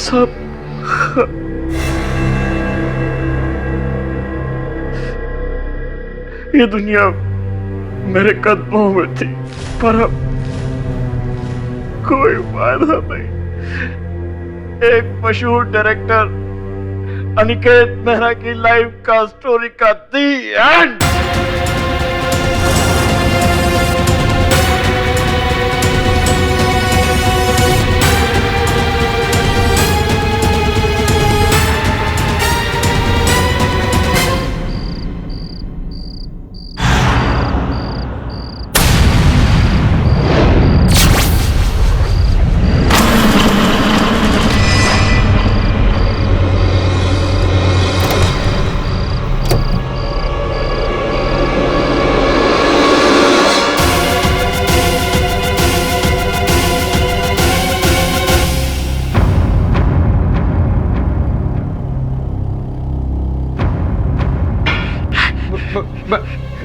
सब ये दुनिया मेरे कदमों में थी, पर अब कोई फायदा नहीं। एक मशहूर डायरेक्टर अनिकेत मेहरा की लाइफ का स्टोरी का दी एंड।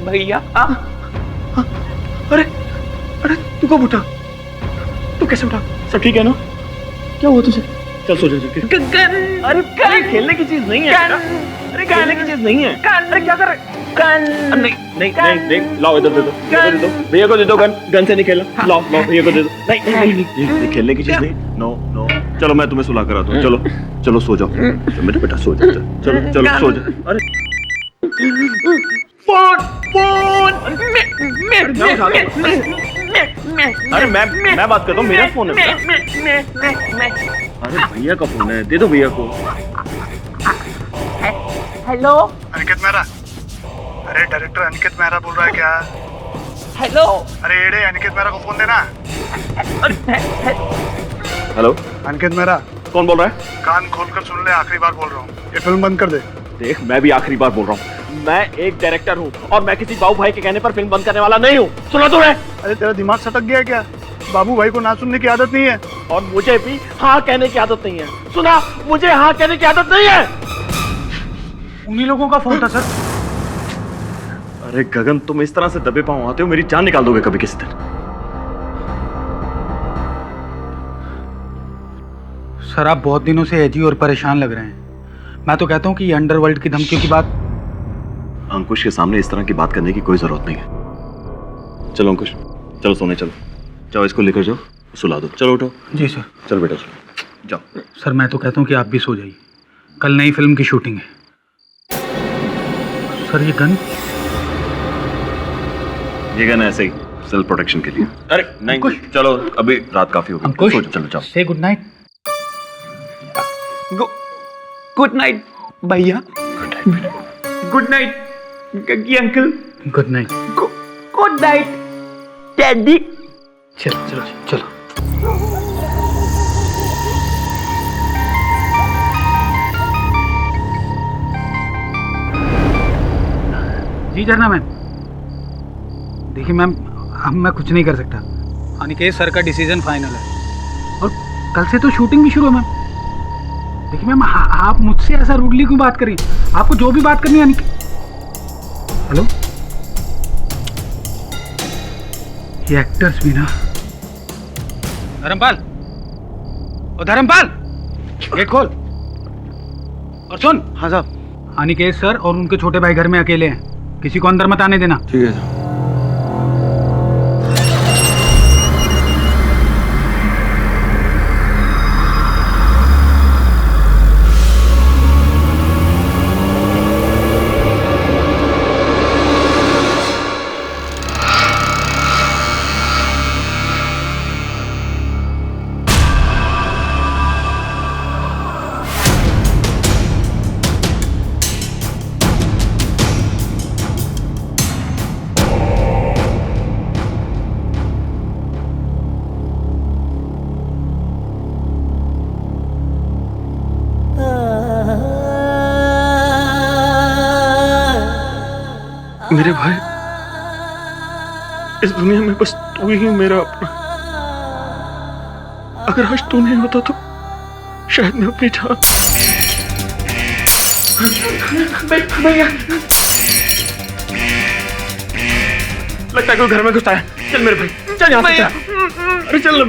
भैया अरे अरे तू कब उठा? तू कैसे उठा? सब ठीक है ना? क्या हुआ तुझे? चल सो जा। अरे खेलने की चीज नहीं है। अरे खेलने की चीज नहीं है। अरे क्या कर रहे? नहीं नहीं नहीं देख, लाओ इधर दे दो, भैया को दे दो। गन से नहीं खेलना। लाओ लाओ भैया को दे दो। नहीं नहीं नहीं खेलने की चीज नहीं। नो नो चलो मैं तुम्हें सुला कर आता हूँ। चलो चलो सो जाओ मेरे बेटा, सो जाओ। चलो चलो सो जाओ। अरे फोन फोन अरे मैं बात करता हूँ, मेरा फोन है। अरे भैया का फोन है, दे दो भैया को। हेलो अनिकेत मेहरा। अरे डायरेक्टर अनिकेत मेहरा बोल रहा है क्या? हेलो अरे एड़े अनिकेत मेहरा को फोन देना। हेलो अनिकेत मेहरा। कौन बोल रहा है? कान खोलकर सुन ले, आखिरी बार बोल रहा हूँ, ये फिल्म बंद कर दे। देख मैं भी आखिरी बार बोल रहा हूँ, मैं एक डायरेक्टर हूँ और मैं किसी बाबू भाई के कहने पर फिल्म बंद करने वाला नहीं हूँ। सुना तो है? अरे तेरा दिमाग सटक गया क्या? बाबू भाई को ना सुनने की आदत नहीं है। और मुझे भी हाँ कहने की आदत नहीं है। सुना, मुझे हाँ कहने की आदत नहीं है। उन्हीं लोगों का फोन था सर। अरे गगन, तुम इस तरह से दबे पांव आते हो, मेरी जान निकाल दोगे कभी किसी दिन। सर आप बहुत दिनों से एजी और परेशान लग रहे हैं। मैं तो कहता हूँ कि ये अंडरवर्ल्ड की धमकियों की बात अंकुश के सामने इस तरह की बात करने की कोई जरूरत नहीं है। चलो अंकुश, चलो सोने चलो। जाओ इसको लेकर जाओ, सुला दो। चलो उठो। जी सर। चलो बेटा चलो जाओ। सर मैं तो कहता हूँ कि आप भी सो जाइए, कल नई फिल्म की शूटिंग है। सर ये गन ऐसे ही सेल्फ प्रोटेक्शन के लिए। अरे नहीं चलो, अभी रात काफी हो गई। अंकुश चलो जाओ। Say good night. Good night भैया। Good night Gaggi uncle. Good night. Good night daddy. चलो चलो चलो। जी झरना मैम। देखिए मैम, अब मैं कुछ नहीं कर सकता। अनिकेत सर का डिसीजन फाइनल है और कल से तो शूटिंग भी शुरू है मैम। देखिए मैम, आप मुझसे ऐसा रूडली क्यों बात करिए? आपको जो भी बात करनी है अनिकेत। हेलो, ये एक्टर्स भी ना। धर्मपाल, ओ धर्मपाल, गेट खोल और सुन। हाँ साहब। अनिकेत सर और उनके छोटे भाई घर में अकेले हैं, किसी को अंदर मत आने देना। ठीक है साहब। मेरे भाई, इस दुनिया में बस तू ही मेरा अपना। अगर आज तू नहीं होता तो शायद मैं अपनी जान। भैया लगता है कोई घर में घुसा है। चल मेरे भाई, चल यहाँ से चल। अरे चल ना,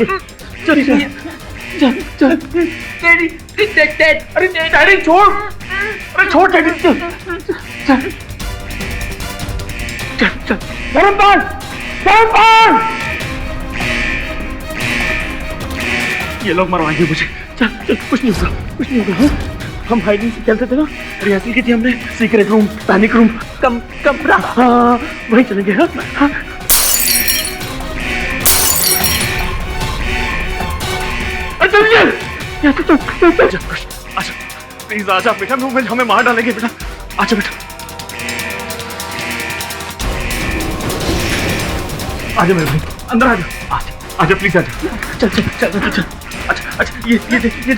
चल चल चल डैडी डैड अरे डैडी छोड़, अरे छोड़ डैडी, चल चल चल चल धर्मपाल, धर्मपाल, ये लोग मरवाएंगे मुझे। चल चल कुछ नहीं होगा, कुछ नहीं होगा। हाँ? हम हाइडिंग से खेलते थे ना, रिहर्सल की थी हमने, सीक्रेट रूम, पैनिक रूम, कमरा, हाँ वहीं चलेंगे। हाँ हाँ चल यहाँ से चल चल चल चल आजा प्लीज आजा बेटा, हमें मार डालेंगे बेटा, आजा बेटा, आजा मेरे भाई, अंदर आजा, आजा आजा प्लीज आजा, चल चल चल चल चल। अच्छा अच्छा ये दे अरे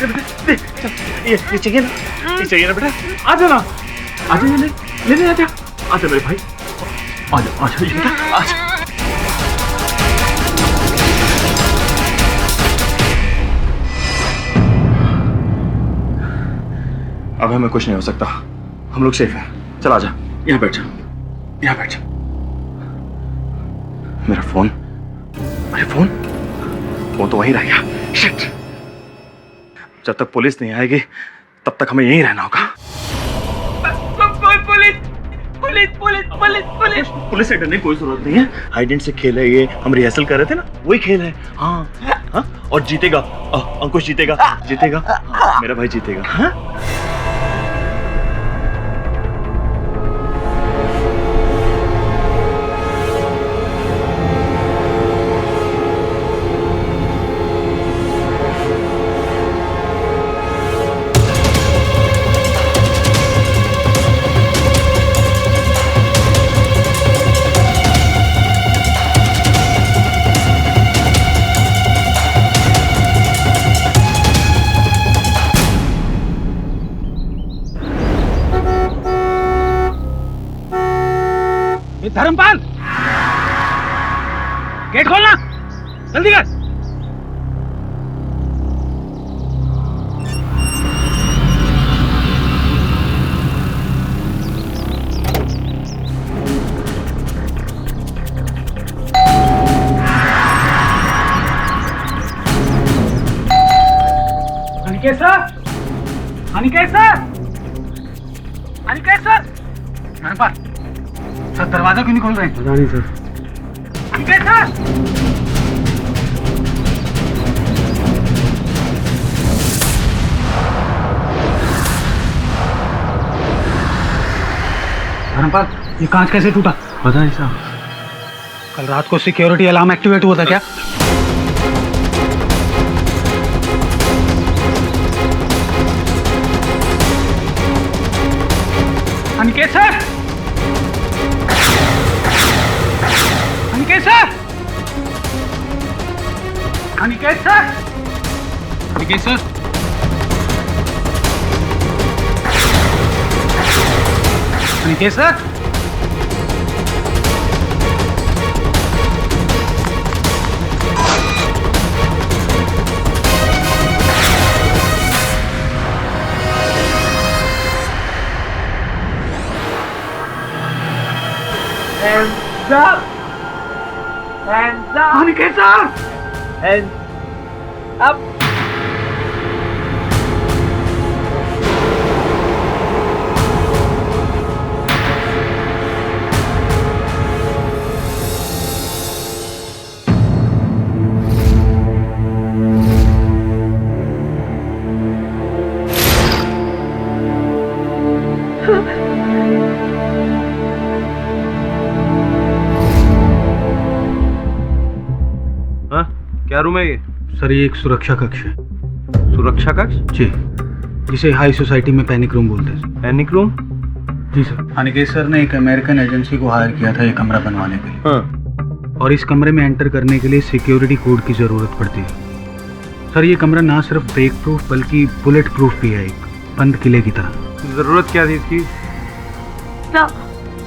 बेटा दे, चल ये चाहिए ना, ये चाहिए ना बेटा, आजा ना, आजा ये ले आजा, आजा मेरे भाई, आजा आजा ये बेटा, आजा। अब हमें कुछ नहीं हो सकता, हम लोग सेफ हैं, चल आजा, यहाँ बैठ जा, यहाँ बैठ जा। मेरा फोन, अरे फोन तो वहीं रह गया, शिट। जब तक पुलिस नहीं आएगी तब तक हमें यहीं रहना होगा। पुलिस से डरने की कोई जरूरत नहीं है, हाइड एंड सीक खेल है ये, हम रिहर्सल कर रहे थे ना, वही खेल है। हाँ हाँ और जीतेगा अंकुश, जीतेगा जीतेगा, हाँ, मेरा भाई जीतेगा। हाँ धर्मपाल, गेट खोलना, जल्दी कर। Aniket sir, Aniket sir, Aniket sir, Dharampal sir दरवाजा क्यों नहीं खोल रहे हैं? पता नहीं सर। अनिकेत सर, धर्मपाल ये कांच कैसे टूटा? पता नहीं साहब। कल रात को सिक्योरिटी अलार्म एक्टिवेट हुआ था क्या? Aniket sir, Aniket sir, Aniket sir, Aniket sir, Aniket sir, hands up, Aniket sir, hands up. क्या रूम है ये? सर ये एक सुरक्षा कक्ष है। सुरक्षा कक्ष? जी, जिसे हाई सोसाइटी में पैनिक रूम बोलते हैं। Panic room? जी सर। अनिकेत सर ने एक अमेरिकन एजेंसी को हायर किया था ये कमरा बनवाने के लिए। हाँ। और इस कमरे में एंटर करने के लिए सिक्योरिटी कोड की जरूरत पड़ती है। सर ये कमरा ना सिर्फ ब्रेक प्रूफ बल्कि बुलेट प्रूफ भी है, एक बंद किले की तरह। जरूरत क्या थी इसकी? सर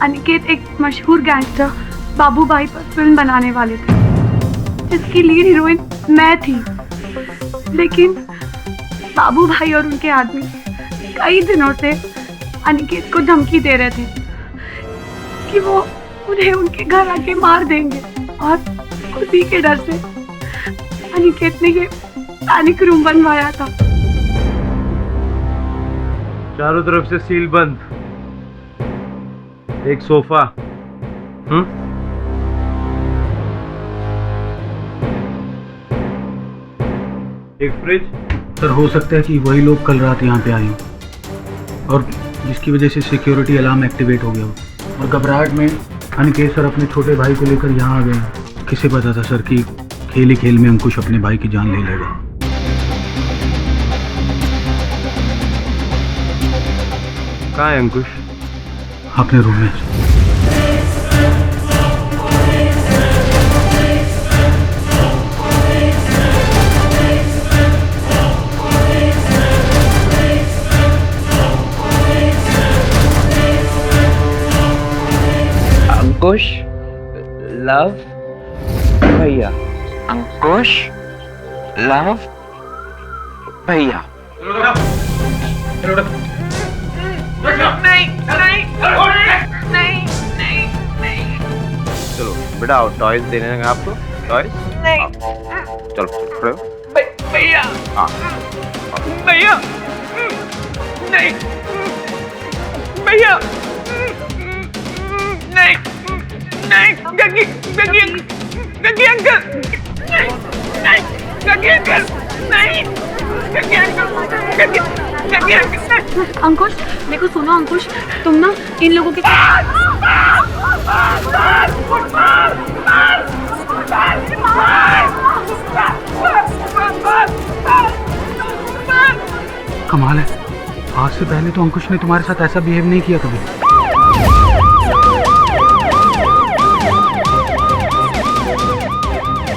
अनिकेत एक मशहूर गैंगस्टर बाबू भाई पर फिल्म बनाने वाले थे, जिसकी लीड हीरोइन मैं थी। लेकिन बाबू भाई और उनके आदमी कई दिनों से अनिकेत को धमकी दे रहे थे कि वो उन्हें उनके घर आके मार देंगे, और उसी के डर से अनिकेत ने ये पैनिक रूम बनवाया था। चारों तरफ से सील बंद, एक सोफा, एक फ्रिज। सर हो सकता है कि वही लोग कल रात यहाँ पे आए हों और जिसकी वजह से सिक्योरिटी अलार्म एक्टिवेट हो गया हो और घबराहट में अनिकेत सर अपने छोटे भाई को लेकर यहाँ आ गए। किसे पता था सर कि खेल ही खेल में अंकुश अपने भाई की जान ले लेगा। कहाँ है अंकुश? अपने रूम में। अंकुश लव भैया, अंकुश लव भैया। नहीं नहीं नहीं नहीं नहीं। चलो बेटा आओ, टॉयज देने हैं आपको। टॉयज नहीं। चलो खड़े हो। भैया हाँ भैया नहीं भैया नहीं नहीं गगी गगी गगी अंकल नहीं नहीं गगी अंकल नहीं गगी अंकल गगी गगी अंकल। अंकुश मेरे को सुनो अंकुश, तुम ना इन लोगों के कमाल है, आज से पहले तो अंकुश ने तुम्हारे साथ ऐसा बिहेव नहीं किया कभी।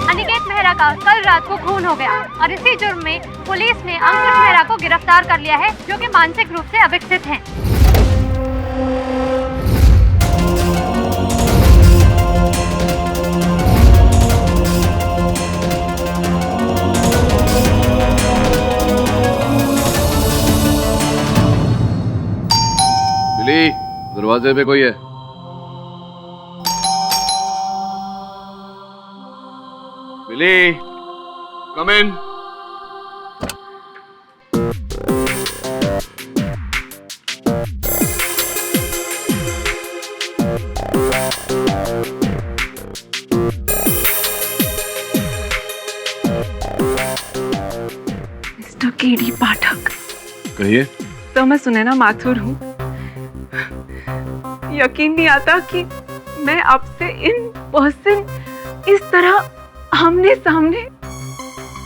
अनिकेत मेहरा का कल रात को खून हो गया और इसी जुर्म में पुलिस ने अंकुश मेहरा को गिरफ्तार कर लिया है, जो कि मानसिक रूप से अविकसित हैं। बिली, दरवाजे पे कोई है? बिली, कम इन। मिस्टर केडी पाठक। कहिए। तो मैं सुनैना माथुर हूँ। यकीन नहीं आता कि मैं आपसे इन पर्सन इस तरह आमने सामने।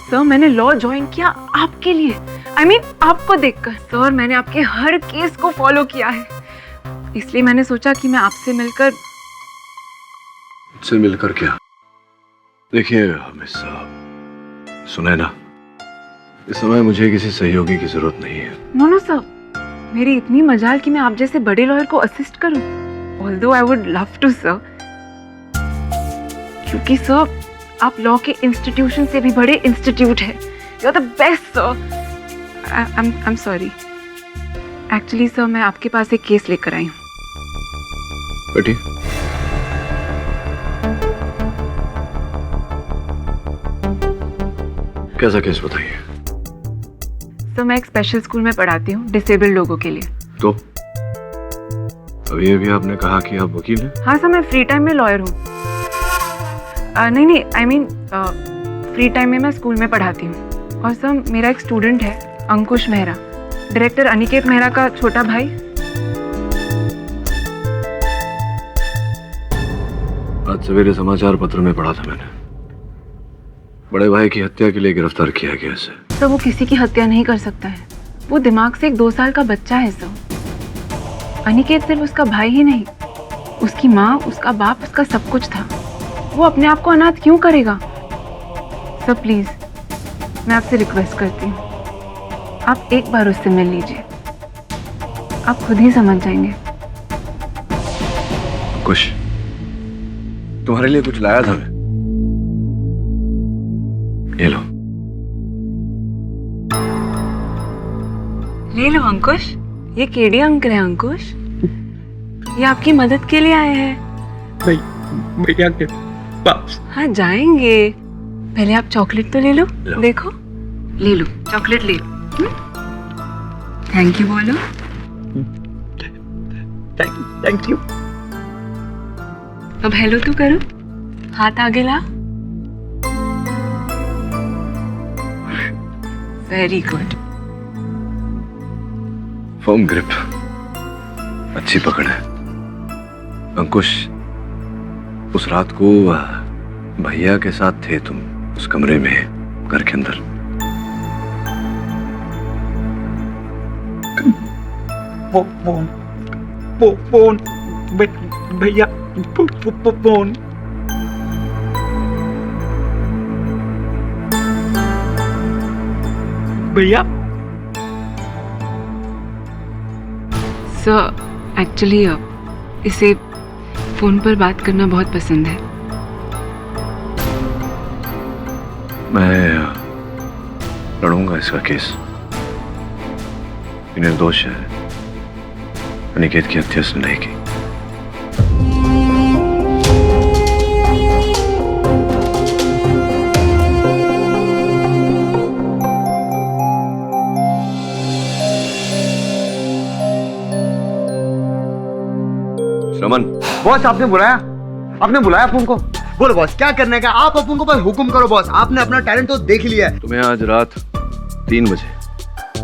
सर मैंने लॉ ज्वाइन किया आपके लिए, I mean, आपको देखकर। सर मैंने आपके हर केस को फॉलो किया है, इसलिए मैंने सोचा कि मैं आपसे मिलकर। मुझसे मिलकर क्या? देखिए हमें साहब, सुने ना, इस समय मुझे किसी सहयोगी की जरूरत नहीं है। नो सर, मेरी इतनी मजाल कि मैं आप जैसे बड़े लॉयर को असिस्ट करूं। Although I would love to sir, क्योंकि सर आप लॉ के इंस्टीट्यूशन से भी बड़े इंस्टीट्यूट है। You are the best sir. I am sorry. Actually sir मैं आपके पास एक केस लेकर आई हूँ। बैठिए। कैसा केस बताइए? सर मैं एक स्पेशल स्कूल में पढ़ाती हूँ डिसेबल्ड लोगों के लिए। तो अभी आपने कहा कि आप वकील हैं? हाँ सर, मैं फ्री टाइम में लॉयर हूँ। नहीं आई मीन फ्री टाइम में मैं स्कूल में पढ़ाती हूँ। और सर मेरा एक स्टूडेंट है अंकुश मेहरा, डायरेक्टर अनिकेत मेहरा का छोटा भाई। आज सवेरे समाचार पत्र में पढ़ा था मैंने, बड़े भाई की हत्या के लिए गिरफ्तार किया गया इसे। सर वो किसी की हत्या नहीं कर सकता है, वो दिमाग से एक 2 साल का बच्चा है सर। अनिकेत सिर्फ उसका भाई ही नहीं, उसकी माँ, उसका बाप, उसका सब कुछ था। वो अपने आप को अनाथ क्यों करेगा? सर प्लीज मैं आपसे रिक्वेस्ट करती हूँ, आप एक बार उससे मिल लीजिए, आप खुद ही समझ जाएंगे। कुछ तुम्हारे लिए कुछ लाया था मैं, ये लो। ले लो अंकुश, ये केडी अंकल है अंकुश, ये आपकी मदद के लिए आए हैं। भैया के पास। हाँ जाएंगे, पहले आप चॉकलेट तो ले लो। देखो ले लो चॉकलेट ले लो। थैंक यू बोलो। Thank you. अब हेलो तो करो, हाथ आगे ला। Very good. फर्म ग्रिप, अच्छी पकड़ है। अंकुश, उस रात को भैया के साथ थे तुम उस कमरे में, घर के अंदर। फोन भैया, फोन। भैया सर, एक्चुअली इसे फोन पर बात करना बहुत पसंद है। मैं लड़ूंगा इसका केस। ये निर्दोष है, अनिकेत की हत्या उसने नहीं की। श्रमन, बॉस आपने बुलाया अपन को। बोलो बॉस क्या करने का, आप अपन को बस हुक्म करो बॉस। आपने अपना टैलेंट तो देख लिया है। तुम्हें आज रात 3 बजे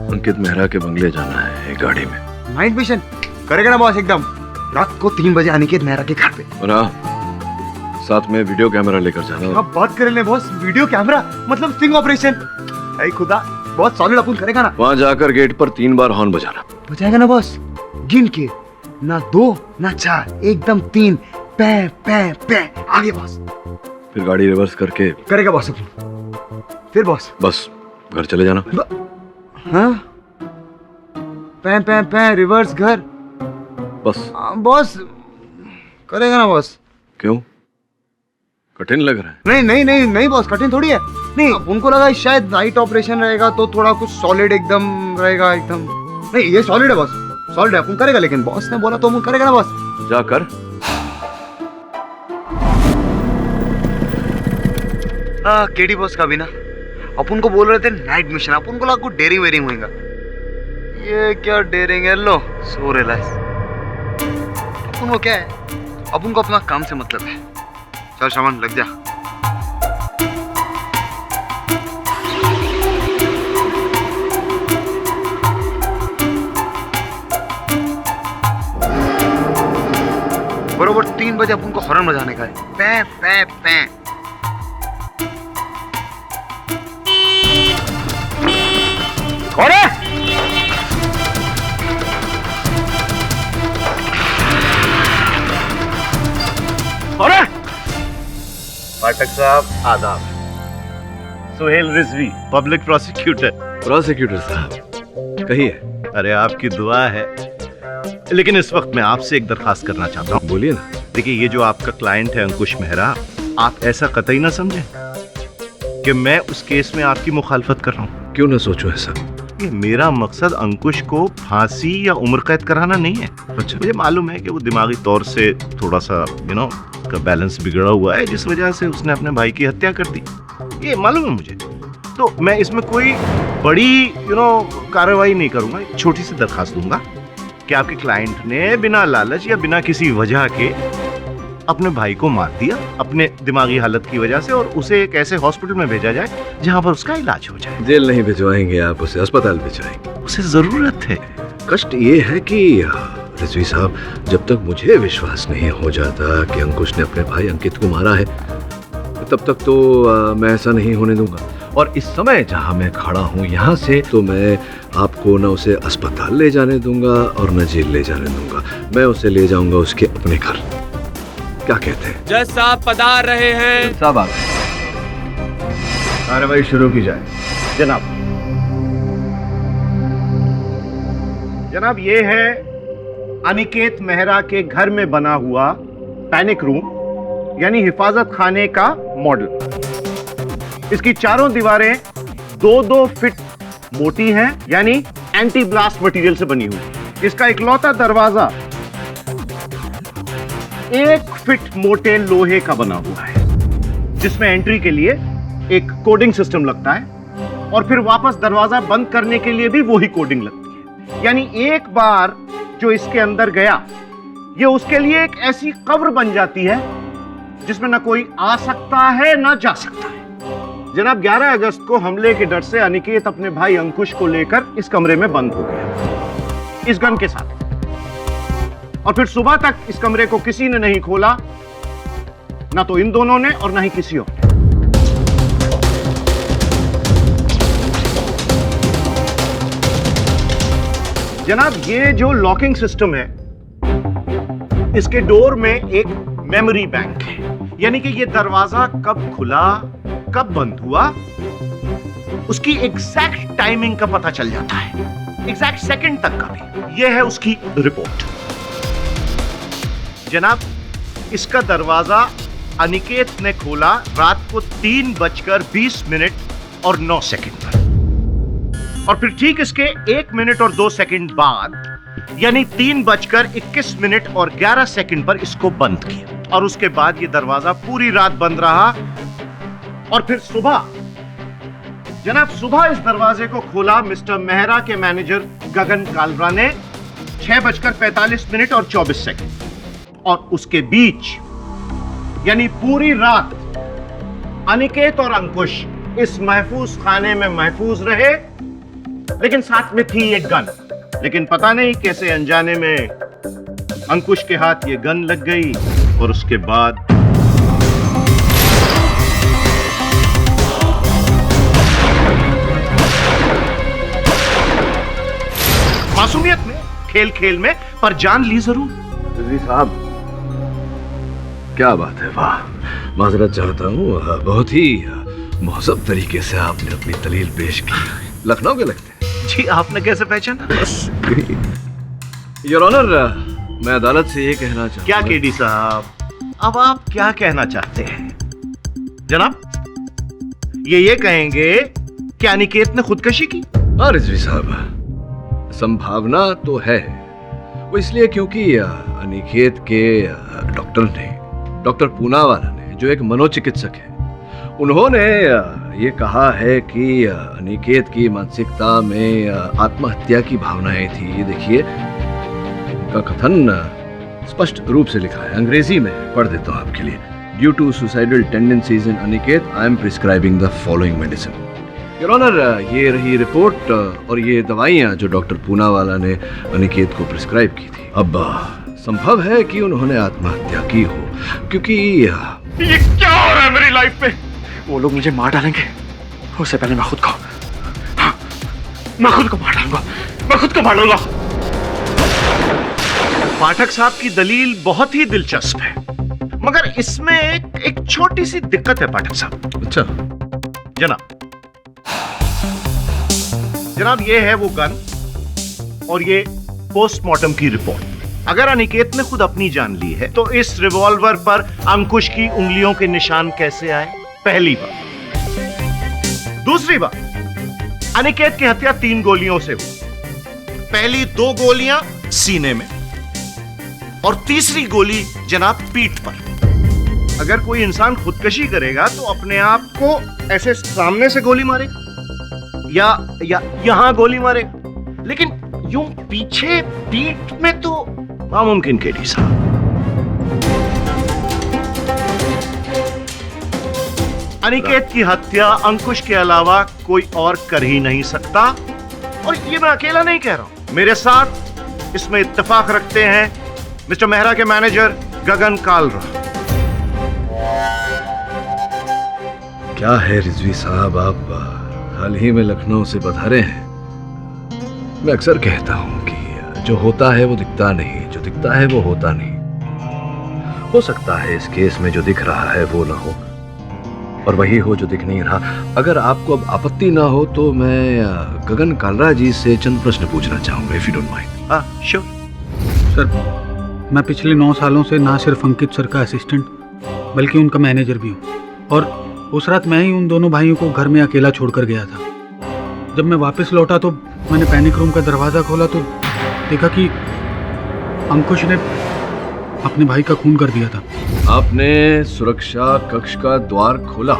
अंकित मेहरा के बंगले जाना है, एक गाड़ी में। नाइट मिशन करेगा ना बॉस एकदम। रात को 3 बजे अनिकेत मेहरा के घर पे। और हाँ, साथ में वीडियो कैमरा लेकर जाना। अब बात कर ले बॉस, वीडियो कैमरा मतलब स्टिंग ऑपरेशन। ऐ खुदा, बहुत सॉलिड अपन करेगा ना। वहां जाकर गेट पर 3 बार हॉर्न बजाना। बजाएगा ना बॉस, गिन के, ना 2 ना 4, एकदम 3। पै पै पै, आगे बॉस। फिर गाड़ी रिवर्स करके करेगा बॉस अपन। फिर बॉस बस घर चले जाना। हाँ, पै पै पै, रिवर्स घर। बस बॉस करेगा ना बॉस। क्यों, कठिन लग रहा है? नहीं बॉस, कठिन थोड़ी है। नहीं, उनको लगा शायद नाइट ऑपरेशन रहेगा तो थोड़ा कुछ सॉलिड एकदम रहेगा एकदम। नहीं, ये सॉलिड है बॉस, सॉलिड है। अपन करेगा, लेकिन बॉस ने बोला तो अपन करेगा ना बॉस। जाकर केडी बॉस का भी ना, अपन को बोल रहे थे नाइट मिशन। अपन को लगा कुछ डेयरिंग वेरिंग होएगा। ये क्या डेयरिंग है, लो सो रिलैक्स। अपन को क्या है, अपन को अपना काम से मतलब है। चल शमन, लग जा। बरोबर 3 बजे अपन को हॉर्न बजाने का है। पै पै पै। पाठक साहब आदाब। Suhel Rizvi, public prosecutor. Prosecutor साहब कहिए। अरे आपकी दुआ है, लेकिन इस वक्त मैं आपसे एक दरखास्त करना चाहता हूँ। बोलिए ना। देखिए, ये जो आपका क्लाइंट है अंकुश मेहरा, आप ऐसा कतई ना समझें कि मैं उस केस में आपकी मुखालफत कर रहा हूँ। क्यों ना सोचो ऐसा। ये मेरा मकसद अंकुश को फांसी या उम्र कैद कराना नहीं है। अच्छा, मुझे मालूम है कि वो दिमागी तौर से थोड़ा सा का बैलेंस बिगड़ा हुआ है, जिस वजह से उसने अपने भाई की हत्या कर दी। ये मालूम है मुझे। तो मैं इसमें कोई बड़ी कार्रवाई नहीं करूंगा। एक छोटी सी दरखास्त दूंगा कि आपके क्लाइंट ने बिना लालच या बिना किसी वजह के अपने भाई को मार दिया अपने दिमागी हालत की वजह से, और उसे एक ऐसे हॉस्पिटल में भेजा जाए जहां पर उसका इलाज हो जाए। जेल नहीं भिजवाएंगे आप उसे, अस्पताल भिजवाएंगे। उसे जरूरत है। कष्ट ये है कि रिजवी साहब, जब तक मुझे विश्वास नहीं हो जाता कि अंकुश ने अपने भाई अंकित को मारा है, तब तक तो मैं ऐसा नहीं होने दूंगा। और इस समय जहां मैं खड़ा हूं यहाँ से, तो मैं आपको न उसे अस्पताल ले जाने दूंगा और न जेल ले जाने दूंगा। मैं उसे ले जाऊंगा उसके अपने घर। क्या कहते हैं? जज साहब पधार रहे हैं। साहब आप कार्रवाई शुरू की जाए। जनाब, ये है अनिकेत मेहरा के घर में बना हुआ पैनिक रूम, यानी हिफाजत खाने का मॉडल। इसकी चारों दीवारें 2-2 फीट मोटी हैं, यानी एंटी ब्लास्ट मटेरियल से बनी हुई। इसका इकलौता दरवाजा 1 फीट मोटे लोहे का बना हुआ है, जिसमें एंट्री के लिए एक कोडिंग सिस्टम लगता है। और फिर वापस दरवाजा बंद करने के लिए भी वही कोडिंग लगती है। यानी एक बार जो इसके अंदर गया, ये उसके लिए एक ऐसी कब्र बन जाती है जिसमें ना कोई आ सकता है ना जा सकता है। जनाब 11 अगस्त को हमले के डर से अनिकेत अपने भाई अंकुश को लेकर इस कमरे में बंद हो गया, इस गन के साथ। और फिर सुबह तक इस कमरे को किसी ने नहीं खोला, ना तो इन दोनों ने और ना ही किसी और। जनाब ये जो लॉकिंग सिस्टम है, इसके डोर में एक मेमोरी बैंक है, यानी कि ये दरवाजा कब खुला कब बंद हुआ उसकी एग्जैक्ट टाइमिंग का पता चल जाता है, एग्जैक्ट सेकंड तक का भी। यह है उसकी रिपोर्ट। जनाब इसका दरवाजा अनिकेत ने खोला रात को 3:20 और 9 सेकंड पर, और फिर ठीक इसके 1 मिनट और 2 सेकंड बाद यानी 3:21 और 11 सेकंड पर इसको बंद किया। और उसके बाद ये दरवाजा पूरी रात बंद रहा। और फिर सुबह, जनाब सुबह इस दरवाजे को खोला मिस्टर मेहरा के मैनेजर गगन कालरा ने 6:45 और 24 सेकंड। और उसके बीच यानी पूरी रात अनिकेत और अंकुश इस महफूज खाने में महफूज रहे, लेकिन साथ में थी एक गन। लेकिन पता नहीं कैसे अनजाने में अंकुश के हाथ ये गन लग गई और उसके बाद मासूमियत में, खेल खेल में, पर जान ली जरूर। रिजवी साहब क्या बात है, वाह। माजरत चाहता हूँ, बहुत ही मुहज़्ज़ब तरीके से आपने अपनी दलील पेश की। लखनऊ के लगते हैं जी, आपने कैसे पहचाना? योर ऑनर, मैं अदालत से ये कहना चाहता हूँ। क्या केडी साहब, अब आप क्या कहना चाहते हैं? जनाब ये कहेंगे कि अनिकेत ने खुदकशी की? हाँ रिजवी साहब, संभावना तो है। वो इसलिए क्योंकि अनिकेत के डॉक्टर पूनावाला ने, जो एक मनोचिकित्सक है, उन्होंने ये कहा है कि अनिकेत की मानसिकता में आत्महत्या की भावनाएं थी। ये देखिए, उनका कथन स्पष्ट रूप से लिखा है, अंग्रेजी में पढ़ देता हूँ आपके लिए। Due to suicidal tendencies in Aniket, I am prescribing the following medicine. Your honour, ये रही रिपोर्ट और ये दवाइयाँ जो डॉक्टर पूनावाला ने अनिकेत को प्रिस्क्राइब की थी। अब संभव है कि उन्होंने आत्महत्या की हो, क्योंकि ये क्या हो रहा है मेरी लाइफ में? वो लोग मुझे मार डालेंगे, उससे पहले मैं खुद को मार डालूंगा, मैं खुद को मार डालूंगा। पाठक साहब की दलील बहुत ही दिलचस्प है, मगर इसमें एक छोटी सी दिक्कत है पाठक साहब। अच्छा जनाब ये है वो गन और ये पोस्टमार्टम की रिपोर्ट। अगर अनिकेत ने खुद अपनी जान ली है तो इस रिवॉल्वर पर अंकुश की उंगलियों के निशान कैसे आए? पहली बात। दूसरी बात, अनिकेत की हत्या 3 गोलियों से हुई। पहली 2 गोलियां सीने में और तीसरी गोली जनाब पीठ पर। अगर कोई इंसान खुदकशी करेगा तो अपने आप को ऐसे सामने से गोली मारेगा या यहां गोली मारेगा, लेकिन यूं पीछे पीठ में तो नामुमकिन केडी साहब। अनिकेत की हत्या अंकुश के अलावा कोई और कर ही नहीं सकता, और ये मैं अकेला नहीं कह रहा हूं, मेरे साथ इसमें इत्तेफाक रखते हैं मिस्टर मेहरा के मैनेजर गगन कालरा। क्या है रिजवी साहब, आप हाल ही में लखनऊ से पधारे हैं। मैं अक्सर कहता हूं कि जो होता है वो दिखता नहीं, जो दिखता है वो होता नहीं। हो सकता है इस केस में जो दिख रहा है वो ना हो, और वही हो जो दिख नहीं रहा। अगर आपको अब आपत्ति ना हो तो मैं गगन कालरा जी से चंद प्रश्न पूछना चाहूंगा, इफ यू डोंट माइंड। हाँ श्योर सर, मैं पिछले 9 सालों से ना सिर्फ अंकित सर का असिस्टेंट बल्कि उनका मैनेजर भी हूँ, और उस रात मैं ही उन दोनों भाइयों को घर में अकेला छोड़कर गया था। जब मैं वापस लौटा तो मैंने पैनिक रूम का दरवाज़ा खोला तो देखा कि अंकुश ने अपने भाई का खून कर दिया था। आपने सुरक्षा कक्ष का द्वार खोला,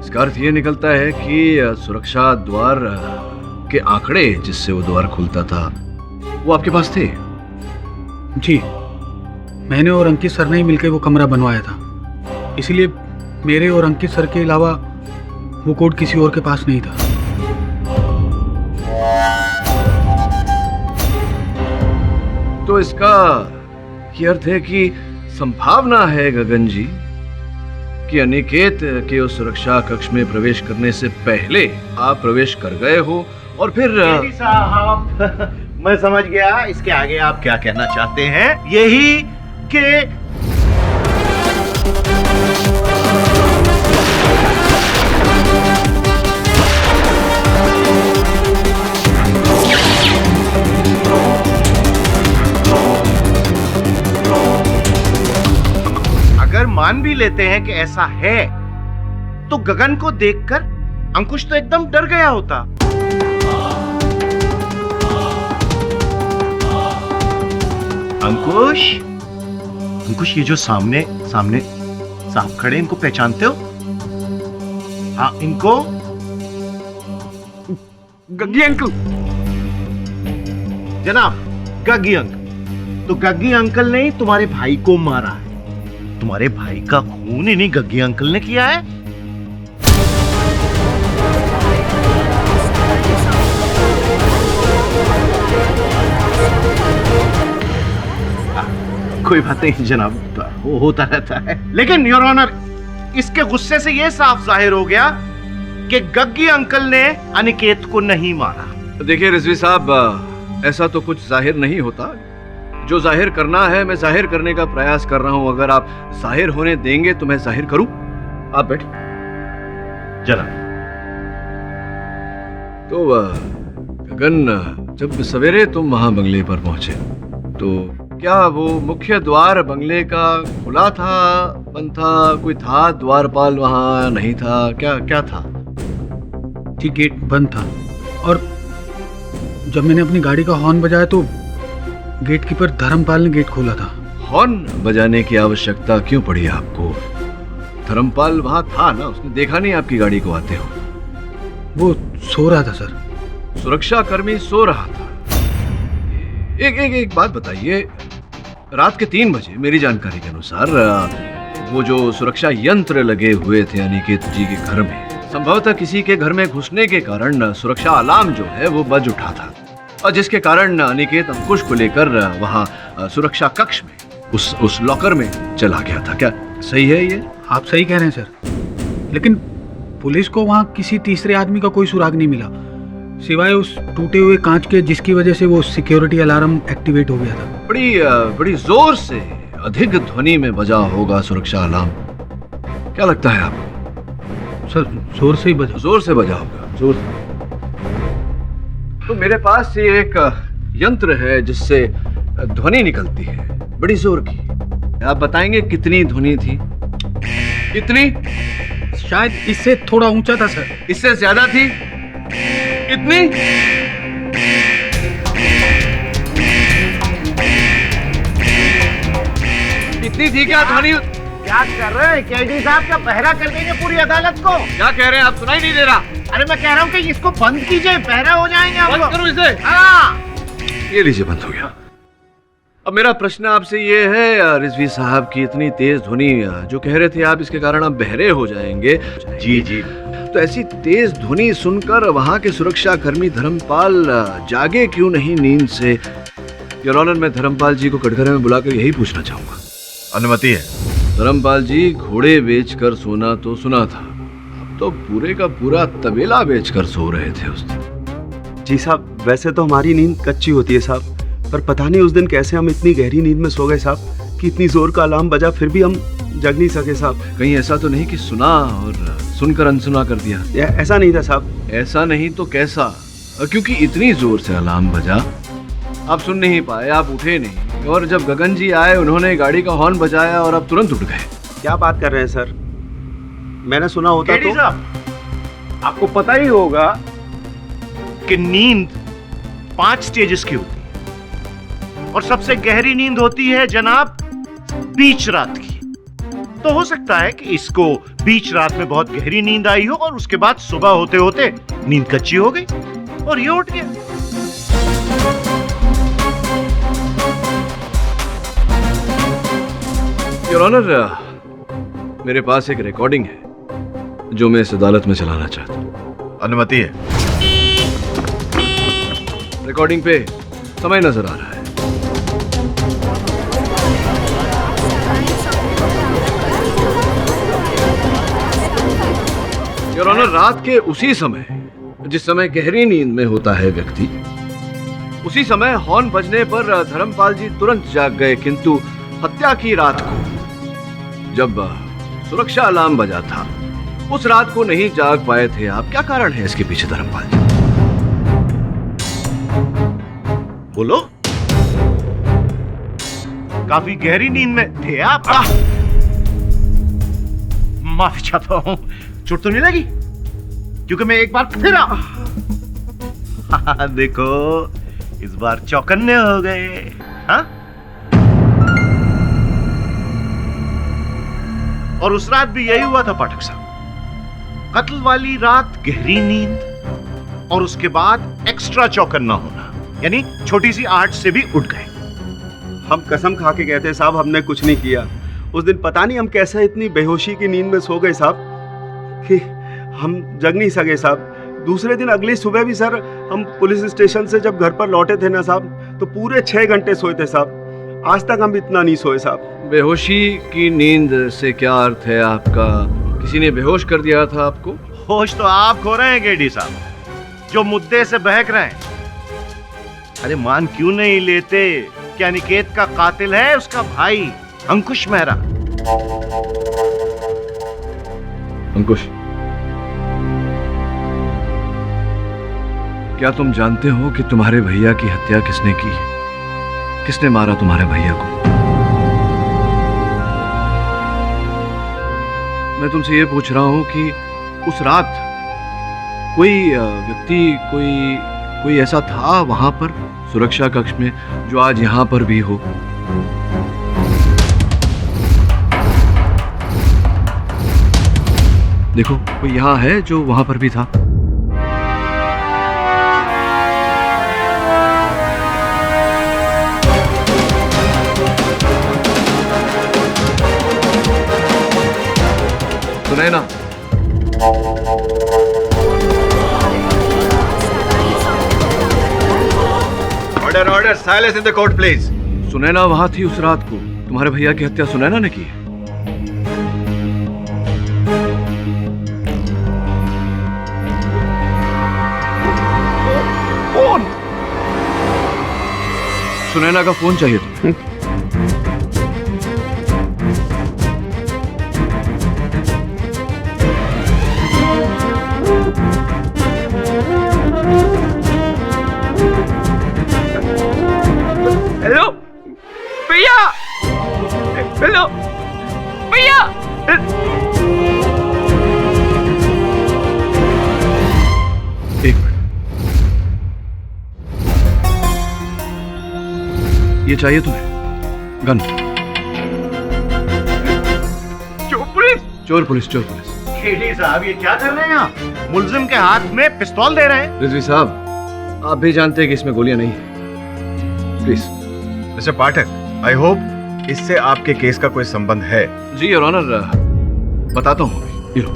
इसका अर्थ ये निकलता है कि सुरक्षा द्वार के आंकड़े जिससे वो द्वार खुलता था वो आपके पास थे? जी, मैंने और अंकित सर ने ही मिलकर वो कमरा बनवाया था, इसलिए मेरे और अंकित सर के अलावा वो कोड किसी और के पास नहीं था। तो इसका ये अर्थ है कि संभावना है गगन जी कि अनिकेत के उस सुरक्षा कक्ष में प्रवेश करने से पहले आप प्रवेश कर गए हो और फिर साहब मैं समझ गया इसके आगे आप क्या कहना चाहते हैं। यही कि अगर मान भी लेते हैं कि ऐसा है तो गगन को देखकर अंकुश तो एकदम डर गया होता। अंकुश, अंकुश ये जो सामने सामने साहब खड़े इनको पहचानते हो? हाँ इनको गग्गी अंकल। जनाब गग्गी अंकल। तो गग्गी अंकल ने तुम्हारे भाई को मारा है। तुम्हारे भाई का खून इन्हीं गग्गी अंकल ने किया है। कोई बात नहीं जनाब, वो होता रहता है। लेकिन योर ऑनर, इसके गुस्से से यह साफ जाहिर हो गया कि गग्गी अंकल ने अनिकेत को नहीं मारा। देखिए रिजवी साहब, ऐसा तो कुछ जाहिर नहीं होता। जो जाहिर करना है मैं जाहिर करने का प्रयास कर रहा हूं। अगर आप जाहिर होने देंगे तो मैं जाहिर करूं। आप बैठ। जनाब तो गगन, जब सवेरे तुम वहां बंगले पर पहुंचे तो क्या वो मुख्य द्वार बंगले का खुला था, बंद था? कोई था द्वारपाल वहां? नहीं था? क्या क्या था? जी, गेट बंद था और जब मैंने अपनी गाड़ी का हॉर्न बजाया तो गेट कीपर धर्मपाल ने गेट खोला था। हॉर्न बजाने की आवश्यकता क्यों पड़ी आपको? धर्मपाल वहां था ना, उसने देखा नहीं आपकी गाड़ी को आते हो? वो सो रहा था सर। सुरक्षा कर्मी सो रहा था? एक बात बताइए, रात के 3 बजे मेरी जानकारी के अनुसार वो जो सुरक्षा यंत्र लगे हुए थे अनिकेत जी के घर में, संभवतः किसी के घर में घुसने के कारण सुरक्षा अलार्म जो है वो बज उठा था और जिसके कारण अनिकेत अंकुश को लेकर वहां सुरक्षा कक्ष में उस लॉकर में चला गया था। क्या सही है ये? आप सही कह रहे हैं सर, लेकिन पुलिस को वहां किसी तीसरे आदमी का कोई सुराग नहीं मिला सिवाय उस टूटे हुए कांच के, जिसकी वजह से वो सिक्योरिटी अलार्म एक्टिवेट हो गया था। बड़ी जोर से अधिक ध्वनि में बजा होगा सुरक्षा अलार्म। क्या लगता है आपको? सर जोर से ही बजा। जोर से बजा होगा, जोर से। तो मेरे पास ये एक यंत्र है जिससे ध्वनि निकलती है बड़ी जोर की। आप बताएंगे कितनी ध्वनि थी? कितनी? शायद इससे थोड़ा ऊंचा था सर। इससे ज्यादा थी? कितनी? कितनी थी क्या ध्वनि? क्या कर रहे हैं केडी साहब? क्या पहरा कर देंगे पूरी अदालत को? क्या कह रहे हैं आप? सुनाई नहीं दे रहा। अरे मैं कह रहा हूँ कि इसको बंद कीजिए, पहरा हो जाएंगे आप लोग। बंद करो इसे। हाँ। ये लीजिए, बंद हो गया। अब मेरा प्रश्न आपसे ये है रिजवी साहब की इतनी तेज ध्वनि जो कह रहे थे आप, इसके कारण आप बहरे हो जाएंगे। जी जी। तो ऐसी तेज ध्वनि सुनकर वहां के सुरक्षा कर्मी धर्मपाल जागे क्यों नहीं नींद से? योर ऑनर, मैं धर्मपाल जी को कटघरे में बुलाकर यही पूछना चाहूंगा। अनुमति है। धर्मपाल जी, घोड़े बेचकर सोना तो सुना था, अब तो पूरे का पूरा तबेला बेचकर सो रहे थे उस दिन। जी साहब, वैसे तो हमारी नींद कच्ची होती है साहब, पर पता नहीं उस दिन कैसे हम इतनी गहरी नींद में सो गए साहब कि इतनी जोर का अलार्म बजा फिर भी हम जग नहीं सके साहब। कहीं ऐसा तो नहीं कि सुना और सुनकर अनसुना कर दिया? ऐसा नहीं था साहब। ऐसा नहीं तो कैसा? क्योंकि इतनी जोर से अलार्म बजा, आप सुन नहीं पाए, आप उठे नहीं, और जब गगन जी आए उन्होंने गाड़ी का हॉर्न बजाया और आप तुरंत उठ गए। क्या बात कर रहे हैं सर? मैंने सुना होता तो। साहब, आपको पता ही होगा कि नींद 5 स्टेजेस की होती है और सबसे गहरी नींद होती है जनाब बीच रात की। तो हो सकता है कि इसको बीच रात में बहुत गहरी नींद आई हो और उसके बाद सुबह होते होते नींद कच्ची हो गई और ये उठ गया। योर ऑनर, मेरे पास एक रिकॉर्डिंग है जो मैं इस अदालत में चलाना चाहता हूँ। अनुमति है? रिकॉर्डिंग पे समय नजर आ रहा है। योर ऑनर, रात के उसी समय जिस समय गहरी नींद में होता है व्यक्ति, उसी समय हॉर्न बजने पर धर्मपाल जी तुरंत जाग गए, किंतु हत्या की रात को जब सुरक्षा अलार्म बजा था उस रात को नहीं जाग पाए थे आप। क्या कारण है इसके पीछे धर्मपाल जी? बोलो। काफी गहरी नींद में थे आप? माफी चाहता हूं, चोट तो नहीं लगी? क्योंकि मैं एक बार फिर देखो, इस बार चौकन्ने हो गए। हाँ? और उस रात भी यही हुआ था पाठक साहब। कत्ल वाली रात गहरी नींद और उसके बाद एक्स्ट्रा चौकन्ना होना, यानी छोटी सी आहट से भी उठ गए। हम कसम खा के कहते साहब, हमने कुछ नहीं किया। उस दिन पता नहीं हम कैसे इतनी बेहोशी की नींद में सो गए साहब कि हम जग नहीं सके साहब। दूसरे दिन अगली सुबह भी सर, हम पुलिस स्टेशन से जब घर पर लौटे थे ना साहब, तो पूरे 6 घंटे सोए थे साहब। आज तक हम इतना नहीं सोए साहब। बेहोशी की नींद से क्या अर्थ है आपका? किसी ने बेहोश कर दिया था आपको? होश तो आप खो रहे हैं गेडी साहब, जो मुद्दे से बहक रहे हैं। अरे मान क्यों नहीं लेते कि अनिकेत का कातिल है उसका भाई अंकुश मेहरा। अंकुश, क्या तुम जानते हो कि तुम्हारे भैया की हत्या किसने की? किसने मारा तुम्हारे भैया को? मैं तुमसे ये पूछ रहा हूं कि उस रात कोई व्यक्ति, कोई ऐसा था वहां पर सुरक्षा कक्ष में जो आज यहां पर भी हो? देखो, कोई यहां है जो वहां पर भी था? Sunaina, order, silence in the court please. Sunaina वहां थी उस रात को। तुम्हारे भैया की हत्या सुनैना ने की है? फोन? सुनैना का फोन चाहिए तुम्हें? हेलो भैया, हेलो भैया। एक मिनट, ये चाहिए तुम्हें? गन? चोर पुलिस। गेडी साहब, ये क्या कर रहे हैं आप? मुलजिम के हाथ में पिस्तौल दे रहे हैं। रिजवी साहब, आप भी जानते हैं कि इसमें गोलियां नहीं है। Please. Mister Pathak, I hope इससे आपके केस का कोई संबंध है। जी योर ऑनर, बताता हूँ। ये लो।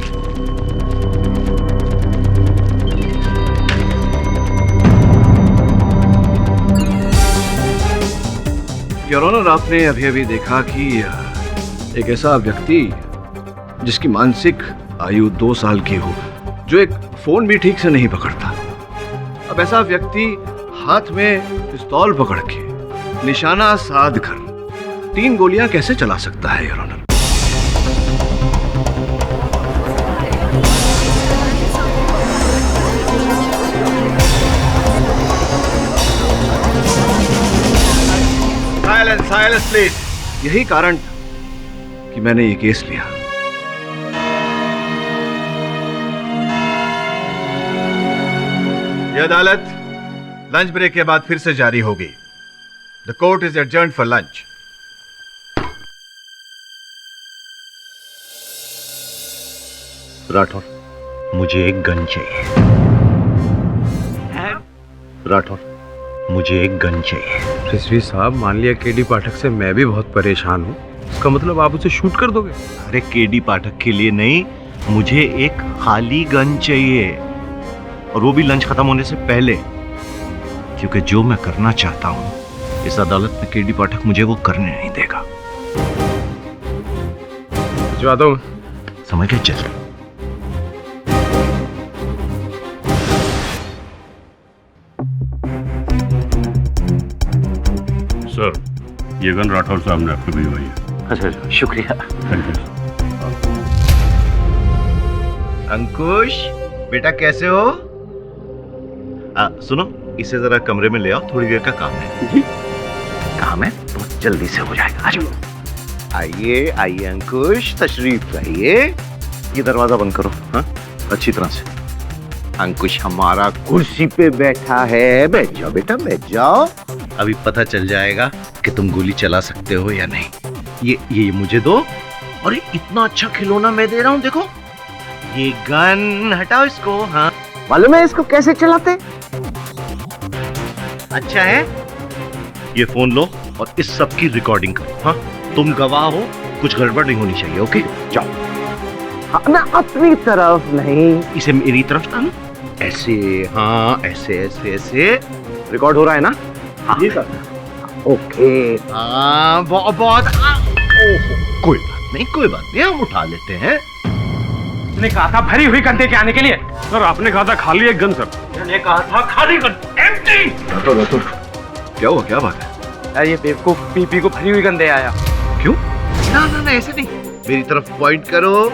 योर ऑनर, आपने अभी अभी देखा कि एक ऐसा व्यक्ति जिसकी मानसिक आयु 2 साल की हो, जो एक फोन भी ठीक से नहीं पकड़ता, अब ऐसा व्यक्ति हाथ में पिस्तौल पकड़ के निशाना साध कर 3 गोलियां कैसे चला सकता है योर ऑनर? Silence please. यही कारण था कि मैंने ये केस लिया। यह अदालत लंच ब्रेक के बाद फिर से जारी होगी। The court is adjourned for lunch. Rathore, मुझे एक गन चाहिए। राठौर, मुझे एक गन चाहिए। रिजवी साहब, मान लिया केडी पाठक से मैं भी बहुत परेशान हूँ, इसका मतलब आप उसे शूट कर दोगे? अरे केडी पाठक के लिए नहीं, मुझे एक खाली गन चाहिए, और वो भी लंच खत्म होने से पहले, क्योंकि जो मैं करना चाहता हूँ इस अदालत में केडी पाठक मुझे वो करने नहीं देगा। भिजवा दो। समझ गए? चल। सर, ये गन राठौर साहब ने आपको भिजवाई है। अच्छा, शुक्रिया। Thank you. अंकुश बेटा, कैसे हो? सुनो, इसे जरा कमरे में ले आओ, थोड़ी देर का काम है। काम है बहुत जल्दी से हो जाएगा। आ जाओ। आइए आइए अंकुश, तशरीफ लाइए। ये दरवाजा बंद करो। हाँ, अच्छी तरह से। अंकुश हमारा कुर्सी पे बैठा है। बैठ जाओ बेटा, बैठ जाओ। अभी पता चल जाएगा कि तुम गोली चला सकते हो या नहीं। ये मुझे दो। और इतना अच्छा खिलौना मैं दे रहा हूँ, देखो। ये गन, हटाओ इसको। हाँ, मालूम है इसको कैसे चलाते? अच्छा है। ये फोन लो और इस सब की रिकॉर्डिंग करो। हाँ, तुम गवाह हो, कुछ गड़बड़ नहीं होनी चाहिए। ओके, जाओ। हाँ, ना अपनी तरफ नहीं, इसे मेरी तरफ टानो। ऐसे, हाँ, ऐसे ऐसे ऐसे। रिकॉर्ड हो रहा है ना? हाँ जी सर। ओके। हाँ, बहुत कोई बात नहीं, कोई बात नहीं, हम उठा लेते हैं। मैंने कहा था भरी हुई गन के आने के लिए। सर, आपने कहा था खाली एक गन। सर, मैंने कहा था खाली गन, एम्प्टी। क्या हुआ, क्या बात है? यार, ये बेवकूफ पीपी को भरी हुई गन दे आया। क्यों? ना ना ना, ऐसे नहीं, मेरी तरफ पॉइंट करो।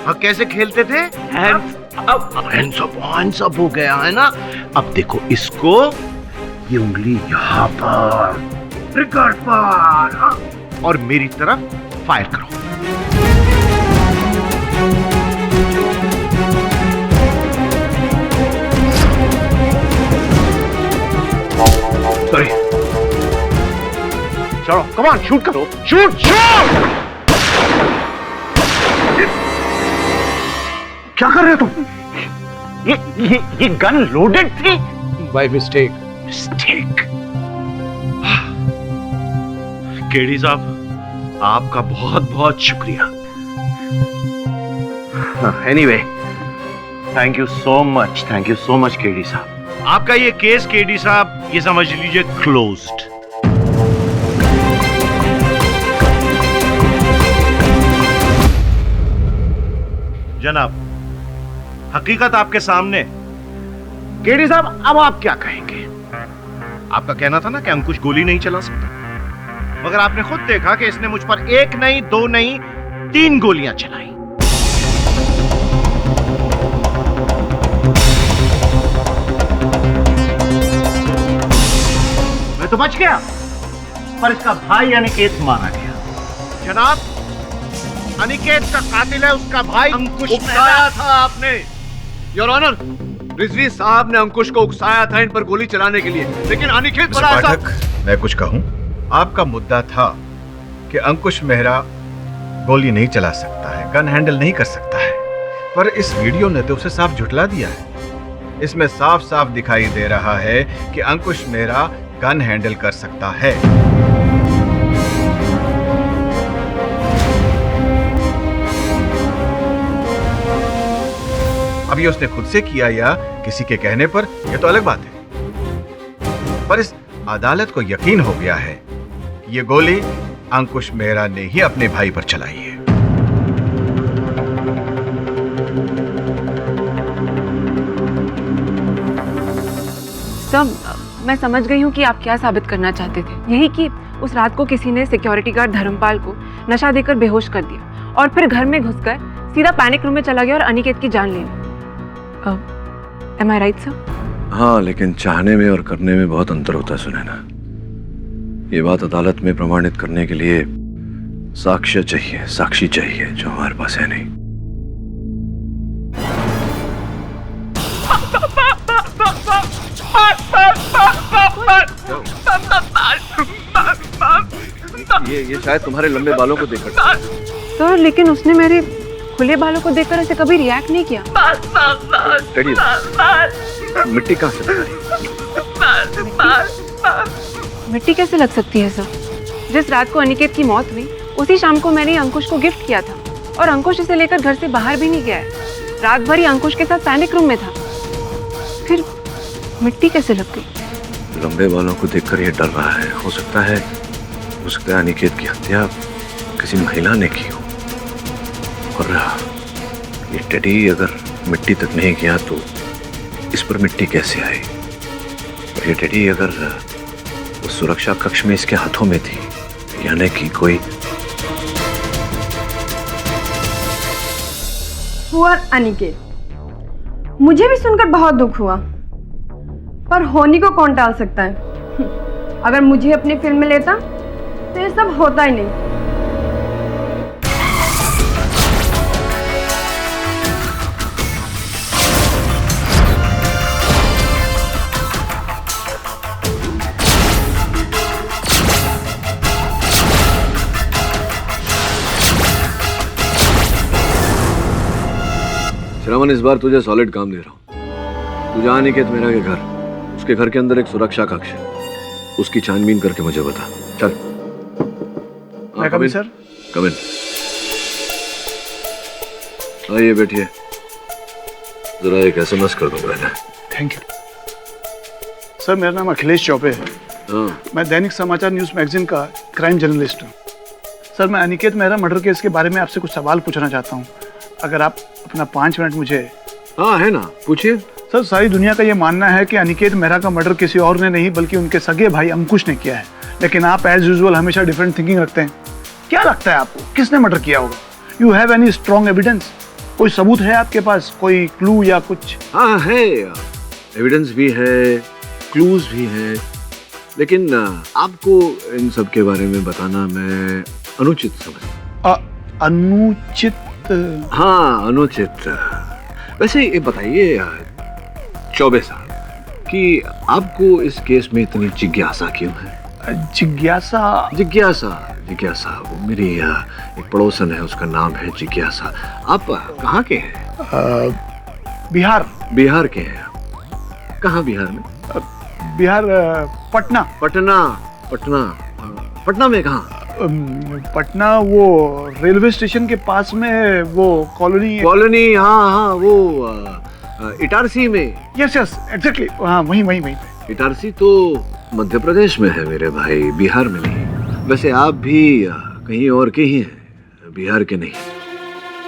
हाँ, कैसे खेलते थे? हैंड्स अप हो गया है ना? अब देखो इसको, ये उंगली यहाँ पर, ट्रिगर पर, हाँ? और मेरी तरफ फायर करो। सॉरी। चलो, कम ऑन, शूट करो। Shoot shoot. क्या कर रहे हो तुम? ये गन लोडेड थी। By mistake. मिस्टेक। केडी साहब, आपका बहुत बहुत शुक्रिया। Anyway, thank you so much KD साहब। आपका ये केस केडी साहब, ये समझ लीजिए क्लोज्ड। जनाब, हकीकत आपके सामने। केडी साहब, अब आप क्या कहेंगे? आपका कहना था ना कि अंकुश गोली नहीं चला सकता, मगर आपने खुद देखा कि इसने मुझ पर एक नहीं, दो नहीं, 3 गोलियां चलाई। मैं तो बच गया, पर इसका भाई अनिकेत मारा गया। जनाब, अनिकेत का कातिल है उसका भाई अंकुश। उकसाया था आपने, योर ऑनर। रिजवी साहब ने अंकुश को उकसाया था इन पर गोली चलाने के लिए, लेकिन अनिकेत बड़ा पाठक, मैं कुछ कहूं? आपका मुद्दा था कि अंकुश मेहरा गोली नहीं चला सकता है, गन हैंडल नहीं कर सकता है, पर इस वीडियो ने तो उसे साफ झुठला दिया है। इसमें साफ साफ दिखाई दे रहा है कि अंकुश मेहरा गन हैंडल कर सकता है। अब ये उसने खुद से किया या किसी के कहने पर, यह तो अलग बात है, पर इस अदालत को यकीन हो गया है ये गोली अंकुश मेहरा ने ही अपने भाई पर चलाई है। सब मैं समझ गई हूँ कि आप क्या साबित करना चाहते थे। यही कि उस रात को किसी ने सिक्योरिटी गार्ड धर्मपाल को नशा देकर बेहोश कर दिया और फिर घर में घुसकर सीधा पैनिक रूम में चला गया और अनिकेत की जान ले ली। Am I right, sir? हाँ, लेकिन चाहने में और करने में बहुत अंतर होता है सुनैना। ये बात अदालत में प्रमाणित करने के लिए साक्ष्य चाहिए, साक्षी चाहिए, जो हमारे पास है नहीं। ये शायद तुम्हारे लंबे बालों को देखकर। सर, लेकिन उसने मेरे खुले बालों को देखकर ऐसे कभी रिएक्ट नहीं किया। टेडी, मिट्टी कहाँ से लग रही? मिट्टी कैसे लग सकती है सर? जिस रात को अनिकेत की मौत हुई उसी शाम को मैंने अंकुश को गिफ्ट किया था और अंकुश इसे लेकर घर से बाहर भी नहीं गया है। रात भर ही अंकुश के साथ पैनिक रूम में था, फिर मिट्टी कैसे लग गई? लंबे बालों को देखकर ये डर रहा है। हो सकता है अनिकेत की हत्या किसी महिला ने की हो। और ये टेडी अगर मिट्टी तक नहीं गया तो इस पर मिट्टी कैसे आई? और ये टेडी अगर उस सुरक्षा कक्ष में इसके हाथों में थी, यानी कि कोई पुअर अनिकेत, मुझे भी सुनकर बहुत दुख हुआ, पर होनी को कौन टाल सकता है? अगर मुझे अपनी फिल्म में लेता तो ये सब होता ही नहीं। श्रवण, इस बार तुझे सॉलिड काम दे रहा हूँ। तू जा अनिकेत मेहरा के घर, उसके घर के अंदर एक सुरक्षा कक्ष है, उसकी छानबीन करके मुझे बता। चल। मैं कम इन सर? कम इन। आइए बैठिए, जरा एक SMS कर दो पहले। Thank you sir. मेरा नाम अखिलेश चौबे है। मैं दैनिक समाचार न्यूज मैगजीन का क्राइम जर्नलिस्ट हूँ। सर, मैं अनिकेत मेहरा मर्डर केस के बारे में आपसे कुछ सवाल पूछना चाहता हूँ, अगर आप अपना 5 मिनट मुझे। हाँ है ना, पूछिए। सर, सारी दुनिया का ये मानना है कि अनिकेत मेहरा का मर्डर किसी और ने नहीं बल्कि उनके सगे भाई अंकुश ने किया है, लेकिन आप एज यूजुअल हमेशा डिफरेंट थिंकिंग रखते हैं। क्या लगता है आपको किसने मर्डर किया होगा? You have any strong evidence? कोई सबूत है आपके पास, कोई क्लू या कुछ? हाँ है, एविडेंस भी है, क्लूज भी है, लेकिन आपको इन सब के बारे में बताना मैं अनुचित समझता। अनुचित? हाँ, अनुचित। वैसे ये बताइए चौबे साहब कि आपको इस केस में इतनी जिज्ञासा क्यों है? जिज्ञासा? जिज्ञासा वो मेरी एक पड़ोसन है, उसका नाम है जिज्ञासा। आप कहाँ के हैं? बिहार के हैं। कहाँ बिहार में? बिहार पटना। पटना में कहाँ? पटना वो रेलवे स्टेशन के पास में वो कॉलोनी। हाँ, वो इटारसी में। यस एग्जैक्टली, हाँ वहीं। इटारसी तो मध्य प्रदेश में है मेरे भाई, बिहार में नहीं। वैसे आप भी कहीं और के ही हैं, बिहार के नहीं।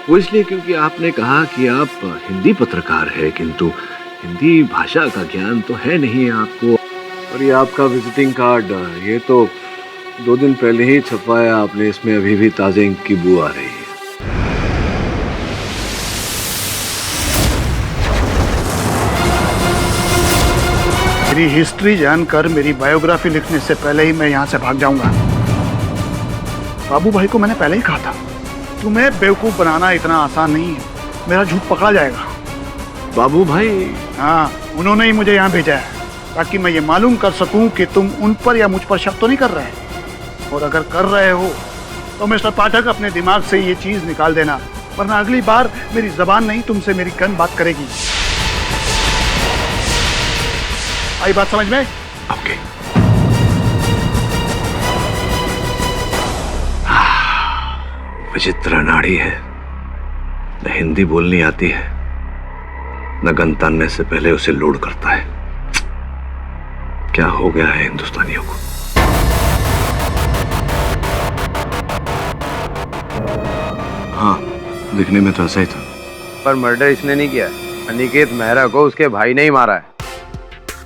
वो इसलिए क्योंकि आपने कहा कि आप हिंदी पत्रकार है, किंतु हिंदी भाषा का ज्ञान तो है नहीं आपको। और ये आपका विजिटिंग कार्ड, ये तो 2 दिन पहले ही छपवाया आपने, इसमें अभी भी ताजे इंक की बू आ रही है। मेरी हिस्ट्री जानकर मेरी बायोग्राफी लिखने से पहले ही मैं यहाँ से भाग जाऊंगा। बाबू भाई को मैंने पहले ही कहा था, तुम्हें बेवकूफ बनाना इतना आसान नहीं है, मेरा झूठ पकड़ा जाएगा। बाबू भाई? हाँ, उन्होंने ही मुझे यहाँ भेजा है ताकि मैं ये मालूम कर सकूं कि तुम उन पर या मुझ पर शक तो नहीं कर रहे, और अगर कर रहे हो तो मिस्टर पाठक अपने दिमाग से ये चीज निकाल देना, वरना अगली बार मेरी जबान नहीं तुमसे मेरी गन बात करेगी। आई बात समझ में? ओके। विचित्र नाड़ी है, न हिंदी बोलनी आती है, न गन तानने से पहले उसे लोड करता है। क्या हो गया है हिंदुस्तानियों को? हाँ, दिखने में तो ऐसा ही था। पर मर्डर इसने नहीं किया, अनिकेत मेहरा को उसके भाई ने ही मारा है।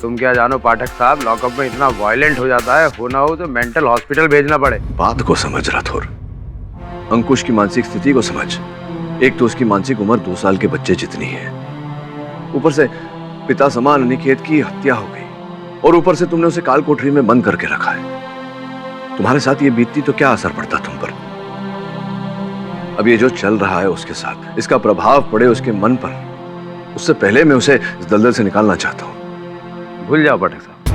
तुम क्या जानो पाठक साहब, लॉकअप में इतना वायलेंट हो जाता है, होना हो तो मेंटल हॉस्पिटल भेजना पड़े। बात को समझ राठौर, अंकुश की मानसिक स्थिति को समझ। एक तो उसकी मानसिक उम्र 2 साल के बच्चे जितनी है, ऊपर से पिता समान अनिकेत की हत्या हो गई, और ऊपर से तुमने उसे काल कोठरी में बंद करके रखा है। तुम्हारे साथ ये बीतती तो क्या असर पड़ता तुम पर? अब ये जो चल रहा है उसके साथ, इसका प्रभाव पड़े उसके मन पर, उससे पहले मैं उसे इस दलदल से निकालना चाहता हूँ। भूल जाओ पाठक साहब।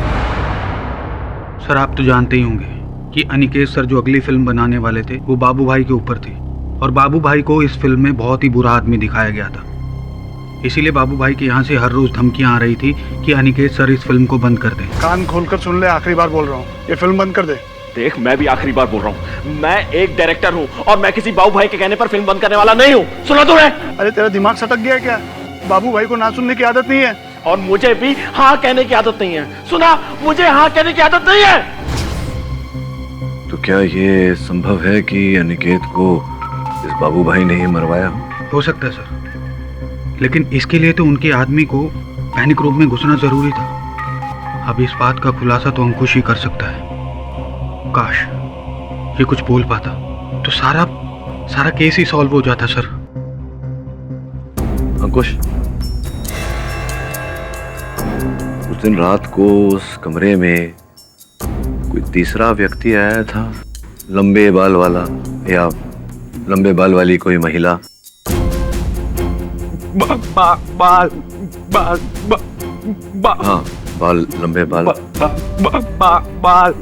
सर, आप तो जानते ही होंगे कि अनिकेत सर जो अगली फिल्म बनाने वाले थे वो बाबू भाई के ऊपर थी। और बाबू भाई को इस फिल्म में बहुत ही बुरा आदमी दिखाया गया था। इसीलिए बाबू भाई के यहाँ से हर रोज धमकियां आ रही थी कि अनिकेत सर इस फिल्म को बंद कर दें। कान खोलकर सुन ले, आखिरी बार बोल रहा हूँ, ये फिल्म बंद कर दे। देख, मैं भी आखिरी बार बोल रहा हूँ, मैं एक डायरेक्टर हूँ और मैं किसी बाबू भाई के कहने पर फिल्म बंद करने वाला नहीं हूँ। सुना तूने? अरे तेरा दिमाग सटक गया क्या? बाबू भाई को ना सुनने की आदत नहीं है। और मुझे भी हाँ कहने की आदत नहीं है। सुना, मुझे हाँ कहने की आदत नहीं है। तो क्या ये संभव है कि अनिकेत को इस बाबू भाई ने ही मरवाया हो सकता है सर, लेकिन इसके लिए तो उनके आदमी को पैनिक रूम में घुसना जरूरी था। अब इस बात का खुलासा तो अंकुश ही कर सकता है। काश ये कुछ बोल पाता तो सारा केस ही सॉल्व हो जाता सर। अंकुश, उस दिन रात को उस कमरे में कोई तीसरा व्यक्ति आया था, लंबे बाल वाला या लंबे बाल वाली कोई महिला? हाँ, बाल, लंबे बाल। बाल।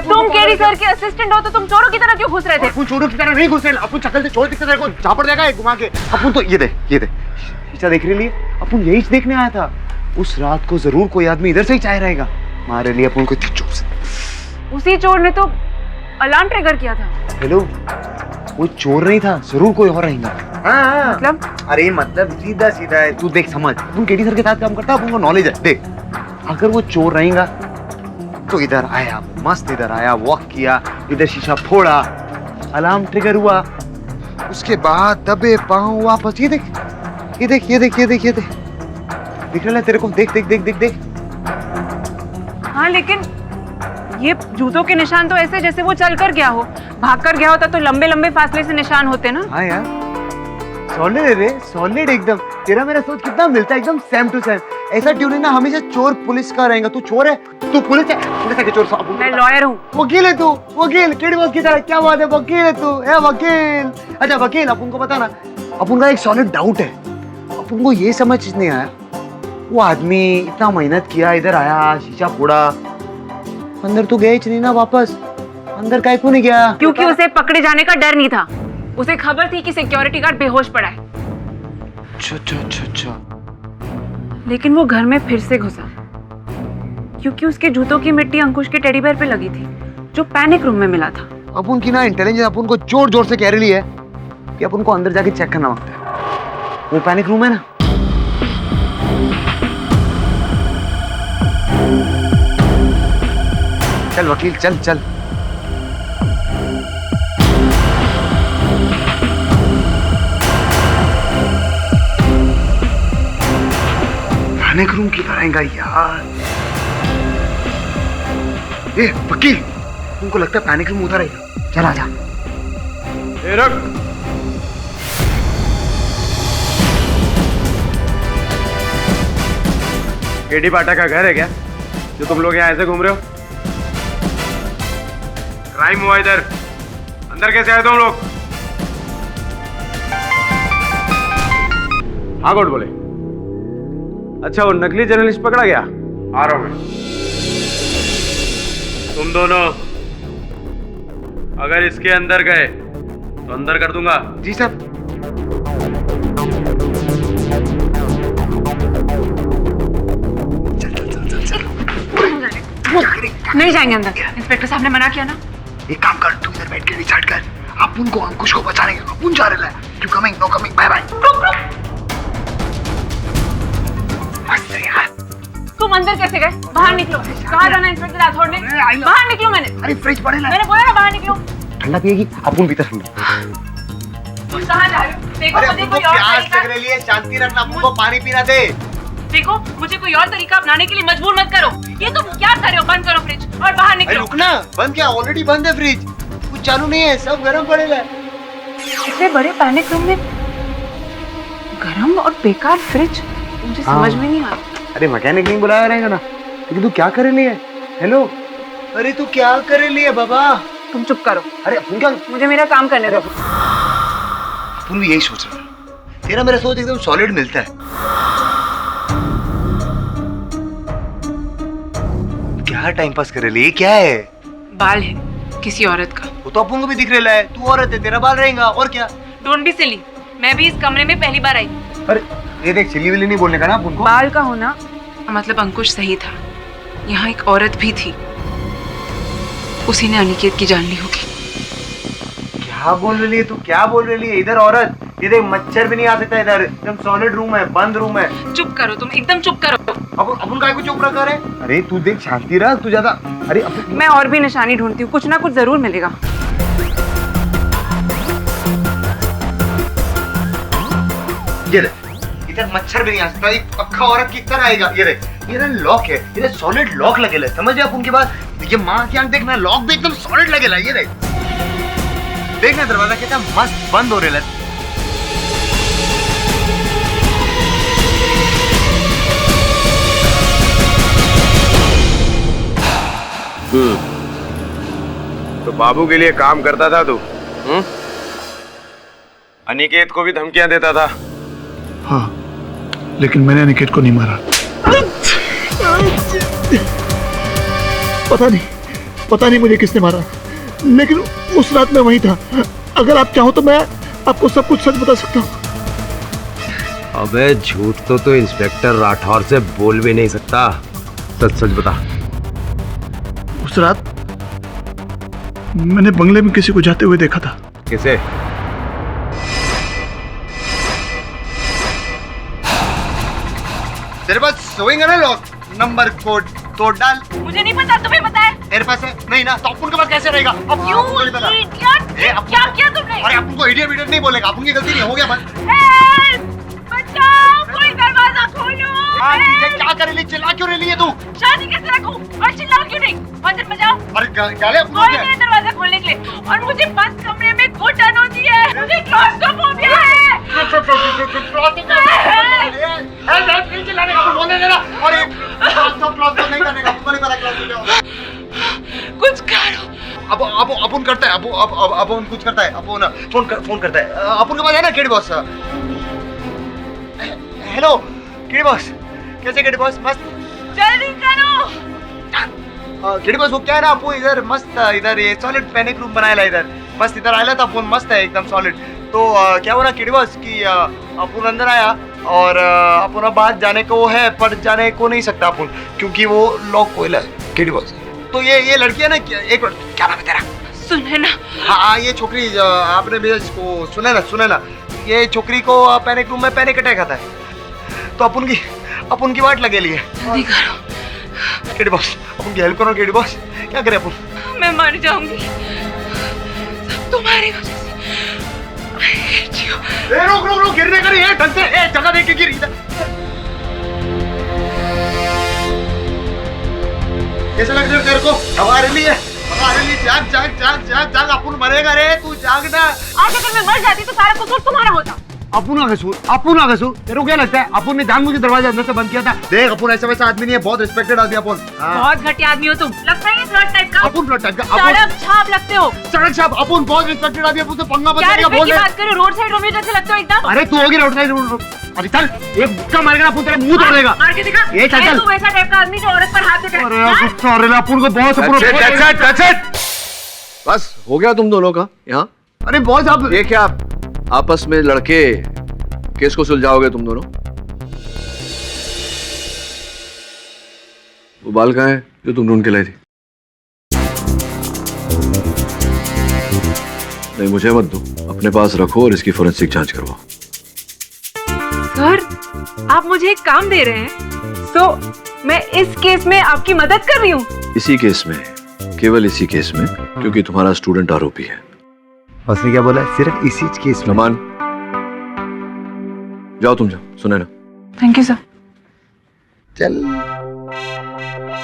तुम केडी सर के असिस्टेंट हो तो तुम चोरों की तरह क्यों घुस रहे थे? अपन चोरों की तरह नहीं घुस रहे, अपन चक्कर से चोर दिखते तेरे को झापड़ देगा एक घुमा के। अपन तो ये दे शीशा देख रही है, अपन यही देखने आया था। उस रात को जरूर कोई आदमी इधर से ही चाय रहेगा हमारे लिए। अपन को चुप से, उसी चोर ने तो अलार्म ट्रिगर किया था। हेलो, वो चोर नहीं था, जरूर कोई और रहेगा। मतलब? अरे मतलब सीधा सीधा है, तू देख समझ। अपन केडी सर के साथ काम करता है, अपन को नॉलेज है। देख, अगर वो चोर रहेगा तो इधर आया, मस्त इधर आया, वॉक किया, इधर शीशा फोड़ा, अलार्म ट्रिगर हुआ, उसके बाद दबे पांव वापस। ये देख दिख रहा है तेरे को? देख। हाँ, लेकिन ये जूतों के निशान तो ऐसे जैसे वो चल कर गया हो। भाग कर गया होता तो लंबे लंबे फासले से निशान होते ना। हाँ यार, सॉलिड एकदम। तेरा मेरा सोच कितना मिलता है, एकदम सेम टू सेम। ऐसा ट्यूनिंग ना हमेशा चोर पुलिस का रहेगा। तू चोर है, तू पुलिस है कि चोर? मैं लॉयर हूँ। वकील है तू, वकील केडी बॉस की तरह। क्या बात है, वकील है तू? वकील। अच्छा वकील, अपन को बता ना, अपन का एक सॉलिड डाउट है। अपन को ये समझ नहीं आया, वो आदमी इतना मेहनत किया, इधर आया, शीशा फोड़ा, अंदर तो गया ही नहीं ना वापस। अंदर काहे को नहीं गया? क्योंकि उसे पकड़े जाने का डर नहीं था। उसे खबर थी कि सिक्योरिटी गार्ड बेहोश पड़ा है। अच्छा। लेकिन वो घर में फिर से घुसा क्योंकि उसके जूतों की मिट्टी अंकुश के टेडी बेयर पे लगी थी, जो पैनिक रूम में मिला था। अपन की ना इंटेलिजेंस अपन को जोर से कह रही है कि अपन को अंदर जाके चेक करना होता है। वो पैनिक रूम है ना, चल वकील, चल। पैनिक रूम की कराएगा यार। ए वकील, तुमको लगता है पैनिक रूम उधर है? चल आजा। केडी पाठक का घर है क्या जो तुम लोग यहाँ ऐसे घूम रहे हो? क्राइम हुआ इधर, अंदर कैसे आए तुम लोग? हाँ कोर्ट बोले। अच्छा, वो नकली जर्नलिस्ट पकड़ा गया? आ रहा हूं मैं। तुम दोनों अगर इसके अंदर गए तो अंदर कर दूंगा। जी सर। नहीं जाएंगे अंदर, इंस्पेक्टर साहब ने मना किया ना। एक काम कर, तू इधर बैठ के डिसाइड कर, अपन को अंकुश को बचाने के अपन जा रहे हैं। You coming, no coming, bye bye. मस्त है यार, तुम अंदर कैसे गए? बाहर निकलो। कहाँ जाना इंस्पेक्टर राठौड़ ने? बाहर निकलो मैंने। अरे फ्रिज पड़े ना। मैंने बोला ना बाहर निकलो। ठंडा पिएगी? अपन भीतर ठंडा। तुम कहाँ जा रहे हो? देखो मुझे कोई और प्यास तरीका। लग रही है, शांति रखना, अपन को पानी पीना दे। देखो मुझे कोई और तरीका अपनाने के लिए मजबूर मत करो। ये तुम क्या कर रहे हो? बंद करो फ्रिज और बाहर निकलो। रुकना, बंद क्या? ऑलरेडी बंद है फ्रिज, कुछ चालू नहीं है, सब गर्म पड़ेगा। इतने बड़े पैनिक रूम में गरम और बेकार फ्रिज, मुझे समझ में नहीं आ रहा। अरे मैकेनिक नहीं बुलाया रहेगा ना? लेकिन तू क्या करे लिए? हेलो, अरे तू क्या करे लिए बाबा? तुम चुप करो। अरे अपन क्या? मुझे मेरा काम करने दो। अपन भी यही सोच रहा है, तेरा मेरा सोच एकदम सॉलिड मिलता है। क्या टाइम पास करे लिए? क्या है? बाल है किसी औरत का। वो तो अपन को भी दिख रहा है, तू औरत है, तेरा बाल रहेगा और क्या? डोंट बी सिली, मैं भी इस कमरे में पहली बार आई। अरे ये देख, सिली विली नहीं बोलने का ना अपन को। बाल का होना मतलब अंकुश सही था, यहाँ एक औरत भी थी, उसी ने अनिकेत की जान ली होगी। क्या बोल रही है तू? क्या बोल रही है? इधर औरत, ये देख मच्छर भी नहीं आ सकता इधर, एकदम सॉलिड रूम है, बंद रूम है। चुप करो तुम, एकदम चुप करो। अपन काय को चुप रखा है? अरे तू देख, शांति रह तू ज्यादा। अरे मैं और भी निशानी ढूंढती हूँ, कुछ ना कुछ जरूर मिलेगा। ये देख, इधर मच्छर भी नहीं आ सकता, एक पक्का औरत की तरह आएगा। ये देख, ये ना लॉक है, ये सॉलिड लॉक लगेला है, समझ आप उनके बाद। ये माँ की आंख देखना, लॉक भी एकदम सॉलिड लगेला। ये देख, देखना दरवाजा कितना मस्त बंद हो रहा है। तो बाबू के लिए काम करता था तू? अनिकेत को भी धमकियां देता था? हाँ, लेकिन मैंने अनिकेत को नहीं मारा। पता नहीं मुझे किसने मारा, लेकिन उस रात मैं वहीं था। अगर आप चाहो तो मैं आपको सब कुछ सच बता सकता हूँ। अबे झूठ तो इंस्पेक्टर राठौर से बोल भी नहीं सकता, सच सच बता। उस रात मैंने बंगले में किसी को जाते हुए देखा था। किसे? तेरे पास होएगा ना लॉक, नंबर कोड तो डाल। मुझे नहीं पता, तुम्हें पता है? तेरे पास है? नहीं ना, तो अपन के पास कैसे रहेगा? अब क्या किया तुमने? अरे अपन को इडियट विडियट नहीं बोलेगा, अपन की गलती नहीं, हो गया बस। बचाओ, कोई दरवाजा खोलो। क्या कर रही, चिल्ला क्यों रही है तू? शादी कैसे रखूं और चिल्लाऊं क्यों नहीं? मंदिर में जाओ। अरे गाले अपन कोई नहीं दरवाजा खोलने के लिए, और मुझे बंद कमरे में घुटन होती है, मुझे क्लॉस्ट्रोफोबिया है। कुछ करो। अब अपन करता है, अब कुछ करता है, अपन फोन करता है। अपन के पास है ना KD boss? Hello KD boss, कैसे केडी बॉस? मस्त, जल्दी करो। केडी बॉस वो क्या है ना, अपन इधर मस्त, इधर ये सॉलिड पैनिक रूम बनाया इधर मस्त, इधर आया था अपन, मस्त है एकदम सॉलिड। तो क्या हुआ ना केडी बॉस कि अपन अंदर आया और अपन बाहर जाने को है, पर जाने को नहीं सकता अपन, क्योंकि वो लॉक कोयला है केडी बॉस। तो ये लड़की है ना, एक मिनट, क्या नाम है तेरा? सुने ना। हाँ, ये छोकरी आपने भेज को सुने ना, ये छोकरी को पैनिक रूम में पैनिक अटैक आता है, तो अपन की वाट लगे लिए। जल्दी करो केडी बॉस, अपन की हेल्प करो केडी बॉस। क्या करें अपन? मैं मर जाऊंगी सब तुम्हारी वजह से। रुक, गिरने का नहीं है, ढंग से जगह देख के गिर। इधर कैसा लग रहा है तेरे को? हमारे लिए जाग, अपन मरेगा रे, तू जागना। आज अगर मैं मर जाती तो सारा कसूर तुम्हारा होता। अपुना कसूर। तेरे को क्या लगता है अपन ने जानबूझ के दरवाजा अंदर से बंद किया था? देख, अपन ऐसा वैसा आदमी नहीं है, बहुत रिस्पेक्टेड आदमी अपन। बहुत घटिया आदमी हो तुम, लगता है फ्लर्ट टाइप का। अपन फ्लर्ट टाइप का, सड़क छाप लगते हो। सड़क छाप? अपन बहुत रिस्पेक्टेड आदमी, अपन से पंगा मत क्या बोल। बात करो, रोड साइड रोमियो जैसे लगते हो एकदम। अरे तू होगी रोड साइड। अरे चल, एक मुक्का मारेगा अपन तेरे मुंह तोड़ देगा। मार के दिखा। ये चल। तू वैसा टाइप का आदमी जो औरत पर हाथ उठाए। अरे अपन को बहुत बस हो गया तुम दोनों का यहाँ? अरे बॉस आप ये क्या आपस में लड़के केस को सुलझाओगे तुम दोनों? वो बाल कहाँ है जो तुम ढूंढ के लाई थी? नहीं, मुझे मत दो, अपने पास रखो और इसकी फोरेंसिक जांच करवाओ। सर, आप मुझे एक काम दे रहे हैं, सो मैं इस केस में आपकी मदद कर रही हूँ। इसी केस में, केवल इसी केस में, क्योंकि तुम्हारा स्टूडेंट आरोपी है। उसने क्या बोला? सिर्फ इसी केस में। नमान, जाओ तुम जाओ, सुने ना। Thank you sir. चल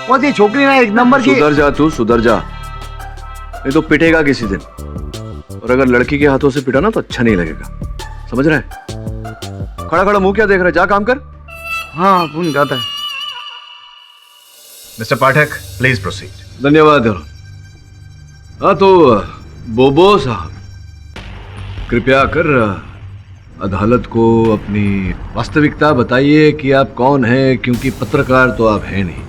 वो ये छोकरी ना एक नंबर की। सुधर जा तू, सुधर जा, नहीं तो पिटेगा किसी दिन। और अगर लड़की के हाथों से पिटा ना तो अच्छा नहीं लगेगा, समझ रहा है? खड़ा खड़ा मुंह क्या देख रहा है, जा काम कर। हाँ कौन जाता है? Mister Pathak, please proceed. धन्यवाद। हाँ तो बोबो साहब, कृपया कर अदालत को अपनी वास्तविकता बताइए कि आप कौन हैं, क्योंकि पत्रकार तो आप हैं नहीं।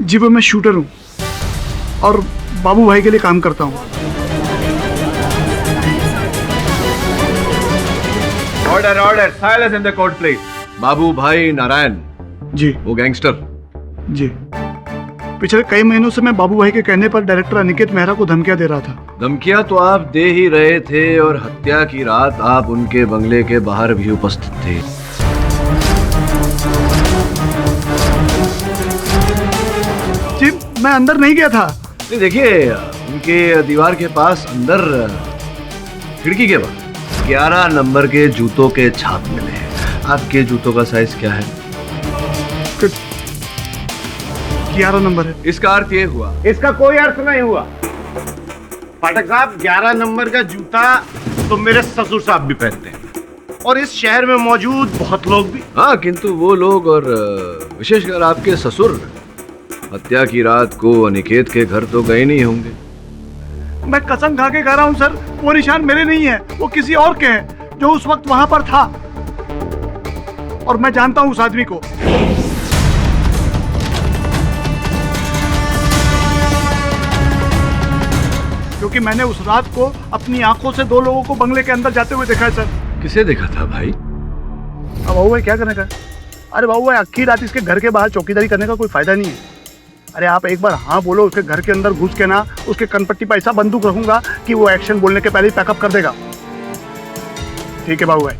जी वो मैं शूटर हूँ और बाबू भाई के लिए काम करता हूँ। Order order, silence in the court please. Babu bhai Narayan जी, वो गैंगस्टर। जी, पिछले कई महीनों से मैं बाबू भाई के कहने पर डायरेक्टर अनिकेत मेहरा को धमकियां दे रहा था। धमकियां तो आप दे ही रहे थे और हत्या की रात आप उनके बंगले के बाहर भी उपस्थित थे। जी मैं अंदर नहीं गया था। नहीं, देखिए उनके दीवार के पास अंदर खिड़की के पास 11 नंबर के जूतों के छाप मिले हैं। आपके जूतों का साइज क्या है? 11 नंबर है। इसका अर्थ ये हुआ? इसका कोई अर्थ नहीं हुआ पाठक साहब। 11 नंबर का जूता तो मेरे ससुर साहब भी पहनते हैं और इस शहर में मौजूद बहुत लोग भी। हाँ, किंतु वो लोग और विशेषकर आपके ससुर हत्या की रात को अनिकेत के घर तो गए नहीं होंगे। मैं कसम खा के कह रहा हूँ सर, वो निशान मेरे नहीं है, वो किसी और के हैं जो उस वक्त वहां पर था और मैं जानता हूँ उस आदमी को। क्योंकि मैंने उस रात को अपनी आंखों से 2 लोगों को बंगले के अंदर जाते हुए देखा है सर। किसे देखा था भाई? अब बाबू भाई क्या करने का? अरे बाबू भाई आखिर रात इसके घर के बाहर चौकीदारी करने का कोई फायदा नहीं है। अरे आप एक बार हाँ बोलो, उसके घर के अंदर घुस के ना उसके कनपट्टी पर ऐसा बंदूक रखूंगा कि वो एक्शन बोलने के पहले ही पैकअप कर देगा। ठीक है बाबू भाई।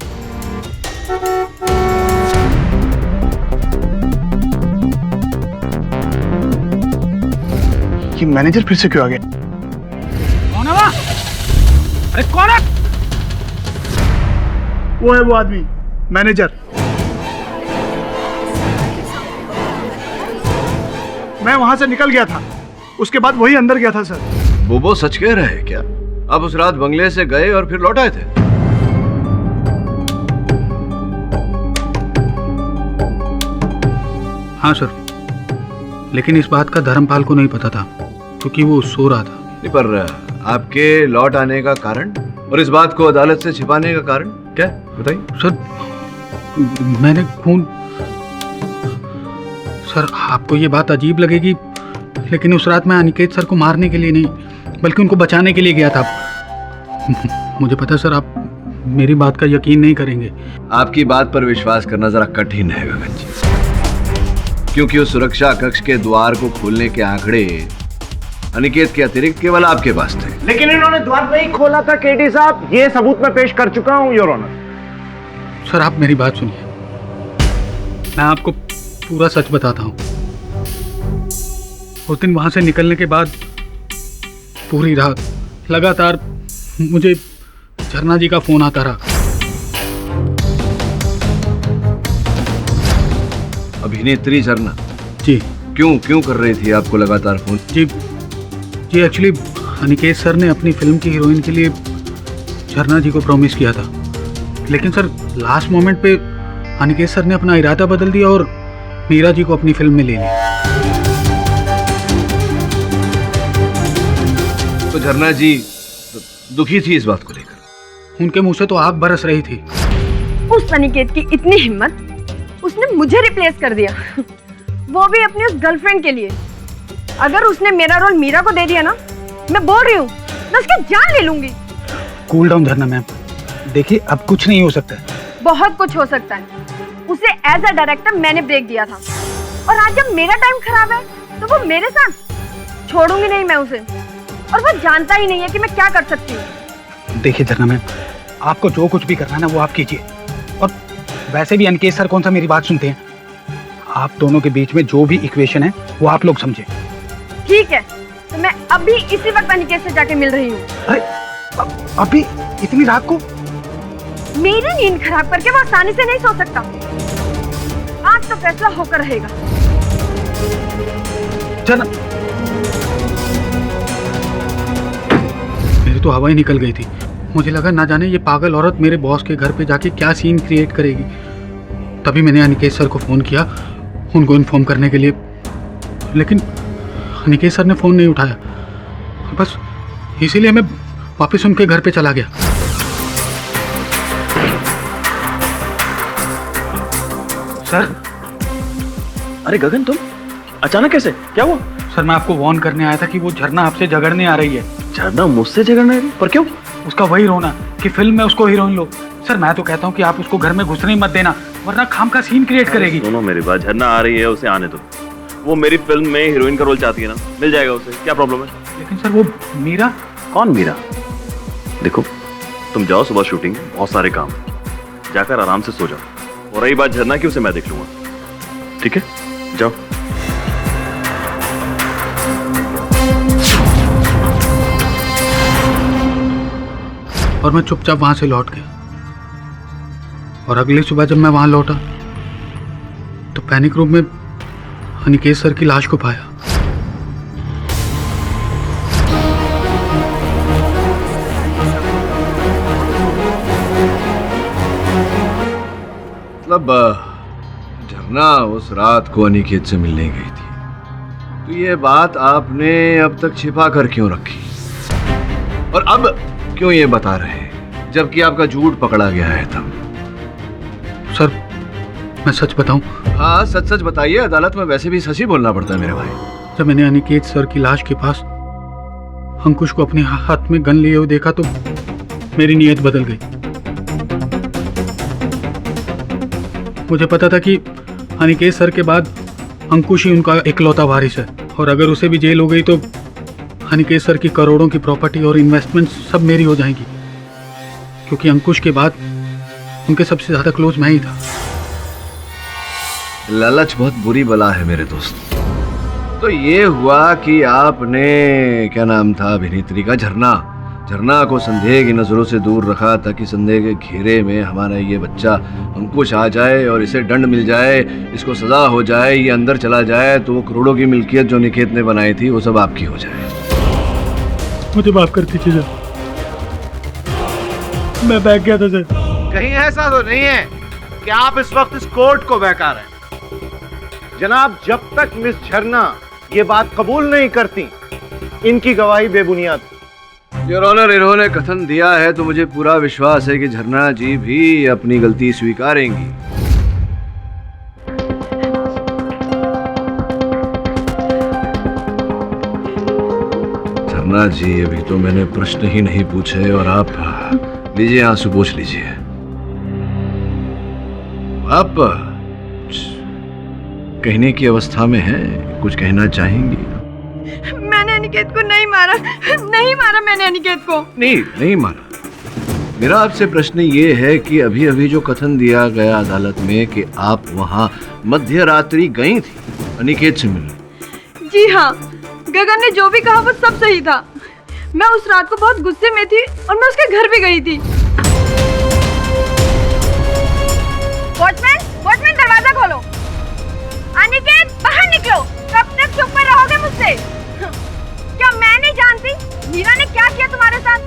ये मैनेजर फिर से क्यों आ गया? कौन है वो? अरे कौन है? वो है वो आदमी, मैनेजर। मैं वहां से निकल गया था, उसके बाद वही अंदर गया था सर। बोबो सच कह रहे हैं क्या? आप उस रात बंगले से गए और फिर लौट आए थे? हाँ सर, लेकिन इस बात का धर्मपाल को नहीं पता था क्योंकि वो सो रहा था। नहीं, पर आपके लौट आने का कारण और इस बात को अदालत से छिपाने का कारण क्या बताइए। सर मैंने खून, सर आपको ये बात अजीब लगेगी लेकिन उस रात मैं अनिकेत सर को मारने के लिए नहीं बल्कि उनको बचाने के लिए गया था। मुझे पता सर आप मेरी बात का यकीन नहीं करेंगे। आपकी बात पर विश्वास करना जरा कठिन है गगन जी, क्योंकि उस सुरक्षा कक्ष के द्वार को खोलने के आंकड़े अनिकेत के अतिरिक्त केवल आपके पास थे। लेकिन इन्होंने द्वार नहीं खोला था केडी साहब, ये सबूत मैं पेश कर चुका हूं योर ऑनर। सर आप मेरी बात सुनिए, मैं आपको पूरा सच बताता हूँ। उस दिन वहां से निकलने के बाद पूरी रात लगातार मुझे झरना जी का फोन आता रहा। अभिनेत्री झरना जी। क्यों कर रही थी आपको लगातार फोन? जी एक्चुअली अनिकेत सर ने अपनी फिल्म की हीरोइन के लिए झरना जी को प्रॉमिस किया था, लेकिन सर लास्ट मोमेंट पे अनिकेत सर ने अपना इरादा बदल दिया और मीरा जी को अपनी फिल्म में ले लिया। तो झरना जी दुखी थी इस बात को लेकर? उनके मुंह से तो आग बरस रही थी। उस अनिकेत की इतनी हिम्मत, उसने मुझे रिप्लेस कर दिया, वो भी अपनी उस गर्लफ्रेंड के लिए। अगर उसने मेरा रोल मीरा को दे दिया ना, मैं बोल रही हूँ मैं उसकी जान ले लूंगी। कूल डाउन झरना मैम, देखिए अब कुछ नहीं हो सकता। बहुत कुछ हो सकता है। उसे एज अ डायरेक्टर मैंने ब्रेक दिया था और आज जब मेरा टाइम खराब है तो वो मेरे साथ छोड़ूंगी नहीं मैं उसे, और वो जानता ही नहीं है कि मैं क्या कर सकती हूँ। देखिए झरना मैम, आपको जो कुछ भी करना है ना वो आप कीजिए, और वैसे भी अनिकेत सर कौन सा मेरी बात सुनते हैं। आप दोनों के बीच में जो भी इक्वेशन है वो आप लोग समझे। ठीक है, तो मैं अभी इसी वक्त अनिकेत से जाके मिल रही हूँ। अरे अभी इतनी रात को? मेरी नींद खराब करके वो आसानी से नहीं सो सकता। आज तो फैसला होकर रहेगा। चल, मेरी तो हवा ही निकल गई थी। मुझे लगा ना जाने ये पागल औरत मेरे बॉस के घर पे जाके क्या सीन क्रिएट करेगी। तभी मैंने अनिकेत सर को फ़ोन किया उनको इन्फॉर्म करने के लिए, लेकिन अनिकेत सर ने फ़ोन नहीं उठाया। बस इसीलिए मैं वापस उनके घर पे चला गया। सर। अरे गगन, तुम अचानक कैसे? क्या हुआ? सर मैं आपको वार्न करने आया था कि वो झरना आपसे झगड़ने आ रही है। झरना मुझसे झगड़ने आ रही? पर क्यों? उसका वही रोना कि फिल्म में उसको हीरोइन लो। सर मैं तो कहता हूँ कि आप उसको घर में घुसने ही मत देना, वरना खाम का सीन क्रिएट करेगी। सुनो मेरी बात, झरना आ रही है, उसे आने दो। वो मेरी फिल्म में हीरोइन का रोल चाहती है ना, मिल जाएगा उसे, क्या प्रॉब्लम है? लेकिन सर वो मीरा। कौन मीरा? देखो तुम जाओ, सुबह शूटिंग, बहुत सारे काम, जाकर आराम से सो जाओ। और रही बात झरना की, उसे मैं देख लूंगा, ठीक है? जाओ। और मैं चुपचाप वहां से लौट गया। और अगली सुबह जब मैं वहां लौटा तो पैनिक रूम में अनिकेत सर की लाश को पाया। मतलब झरना उस रात को अनिकेत से मिलने गई थी, तो ये बात आपने अब तक छिपा कर क्यों रखी? और अब क्यों ये बता रहे हैं जबकि आपका झूठ पकड़ा गया है तब? सर मैं सच बताऊं? हाँ सच सच बताइए, अदालत में वैसे भी सच ही बोलना पड़ता है मेरे भाई। जब मैंने अनिकेत सर की लाश के पास अंकुश को अपने हाथ में गन लिए हुए देखा तो मेरी नीयत बदल गई। मुझे पता था कि अनिकेत सर के बाद अंकुश ही उनका इकलौता वारिस है, और अगर उसे भी जेल हो गई तो अनिकेत सर की करोड़ों की प्रॉपर्टी और इन्वेस्टमेंट सब मेरी हो जाएंगी, क्योंकि अंकुश के बाद उनके सबसे ज्यादा क्लोज मैं ही था। लालच बहुत बुरी बला है मेरे दोस्त। तो ये हुआ कि आपने, क्या नाम था अभिनेत्री का, झरना को संदेह की नजरों से दूर रखा ताकि संदेह के घेरे में हमारा ये बच्चा अंकुश आ जाए और इसे दंड मिल जाए, इसको सजा हो जाए, ये अंदर चला जाए, तो वो करोड़ों की मिल्कियत जो निकेत ने बनाई थी वो सब आपकी हो जाए। मुझे माफ कर दीजिए सर, मैं बहक गया था सर। कहीं ऐसा तो नहीं है कि आप इस वक्त इस कोर्ट को बहका रहे हैं? जनाब, जब तक मिस झरना ये बात कबूल नहीं करती, इनकी गवाही बेबुनियाद। योर ऑनर, इन्होंने कथन दिया है तो मुझे पूरा विश्वास है कि झरना जी भी अपनी गलती स्वीकारेंगी। झरना जी, अभी तो मैंने प्रश्न ही नहीं पूछे और आप लीजिए, आंसू पोंछ लीजिए। आप कहने की अवस्था में हैं, कुछ कहना चाहेंगी? मैंने अनिकेत को नहीं मारा मैंने अनिकेत को नहीं मारा। मेरा आपसे प्रश्न ये है कि अभी अभी जो कथन दिया गया अदालत में कि आप वहां मध्य रात्रि गई थी अनिकेत से मिलने। जी हाँ, गगन ने जो भी कहा वो सब सही था। मैं उस रात को बहुत गुस्से में थी और मैं उसके घर भी गई थी। वॉचमैन दरवाजा खोलो। अनिकेत बाहर निकलो। कब तक चुप कर रहोगे मुझसे? क्या मैं नहीं जानती मीरा ने क्या किया तुम्हारे साथ?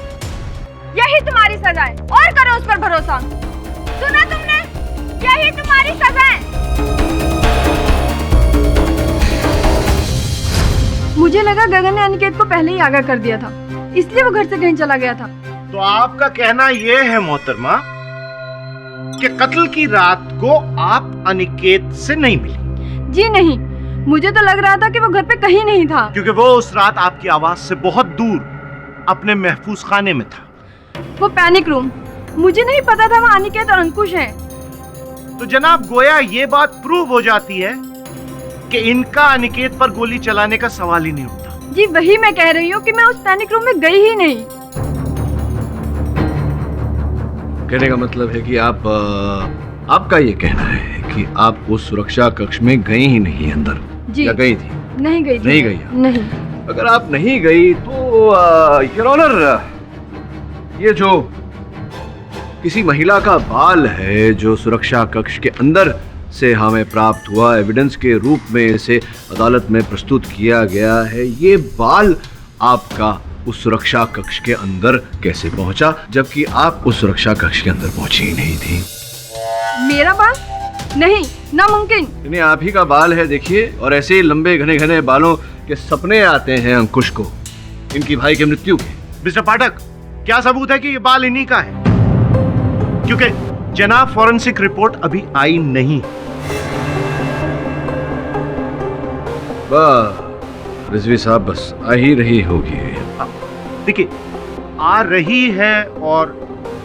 यही तुम्हारी सजा है, और करो उस पर भरोसा। सुना तुमने? यही तुम्हारी सजा है। मुझे लगा गगन ने अनिकेत को पहले ही आगाह कर दिया था, इसलिए वो घर से कहीं चला गया था। तो आपका कहना यह है मोहतरमा कि कत्ल की रात को आप अनिकेत से नहीं मिली? जी नहीं, मुझे तो लग रहा था कि वो घर पे कहीं नहीं था, क्योंकि वो उस रात आपकी आवाज से बहुत दूर अपने महफूज खाने में था। वो पैनिक रूम, मुझे नहीं पता था वहाँ अनिकेत और अंकुश हैं। तो जनाब, गोया ये बात प्रूव हो जाती है कि इनका अनिकेत पर गोली चलाने का सवाल ही नहीं उठता। जी वही मैं कह रही हूँ कि मैं उस पैनिक रूम में गई ही नहीं। कहने का मतलब है कि आपका ये कहना है कि कि आप उस सुरक्षा कक्ष में गई ही नहीं अंदर, जी। या गई थी? नहीं गई थी। नहीं गई आप? नहीं। अगर आप नहीं गई तो योर ऑनर, ये जो किसी महिला का बाल है जो सुरक्षा कक्ष के अंदर से हमें प्राप्त हुआ, एविडेंस के रूप में इसे अदालत में प्रस्तुत किया गया है, ये बाल आपका उस सुरक्षा कक्ष के अंदर कैसे पहुंचा, जबकि आप उस सुरक्षा कक्ष के अंदर पहुंची ही नहीं थी? मेरा बाल? नहीं, नामुमकिन। इन्हें आप ही का बाल है, देखिए, और ऐसे ही लंबे घने घने बालों के सपने आते हैं अंकुश को इनकी भाई की मृत्यु के। मिस्टर पाठक, क्या सबूत है कि ये बाल इन्हीं का है? क्योंकि जनाब फॉरेंसिक रिपोर्ट अभी आई नहीं। रिजवी साहब, बस आ ही रही होगी। देखिए, आ रही है और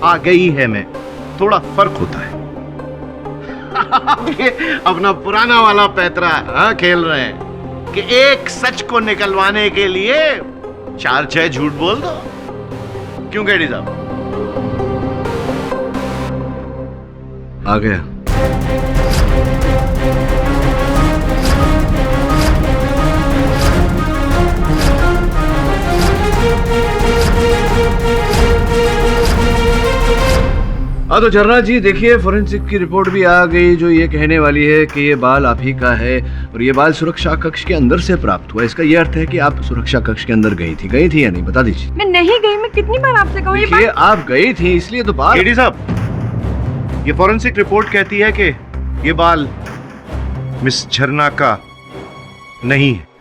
आ गई है में थोड़ा फर्क होता है। अपना पुराना वाला पैतरा खेल रहे हैं कि एक सच को निकलवाने के लिए 4-6 झूठ बोल दो। क्यों केडी साहब? आ गया। तो झरना जी, देखिए, फोरेंसिक की रिपोर्ट भी आ गई जो ये कहने वाली है कि ये बाल आप ही का है और ये बाल सुरक्षा कक्ष के अंदर से प्राप्त हुआ। इसका ये अर्थ है कि आप सुरक्षा कक्ष के अंदर गई थी या नहीं, बता दीजिए। मैं नहीं गई। मैं कितनी बार आपसे कहूँ ये बात? आप गई थी, इसलिए तो बाल। केडी साहब, ये फॉरेंसिक रिपोर्ट कहती है कि ये बाल मिस झरना का नहीं है।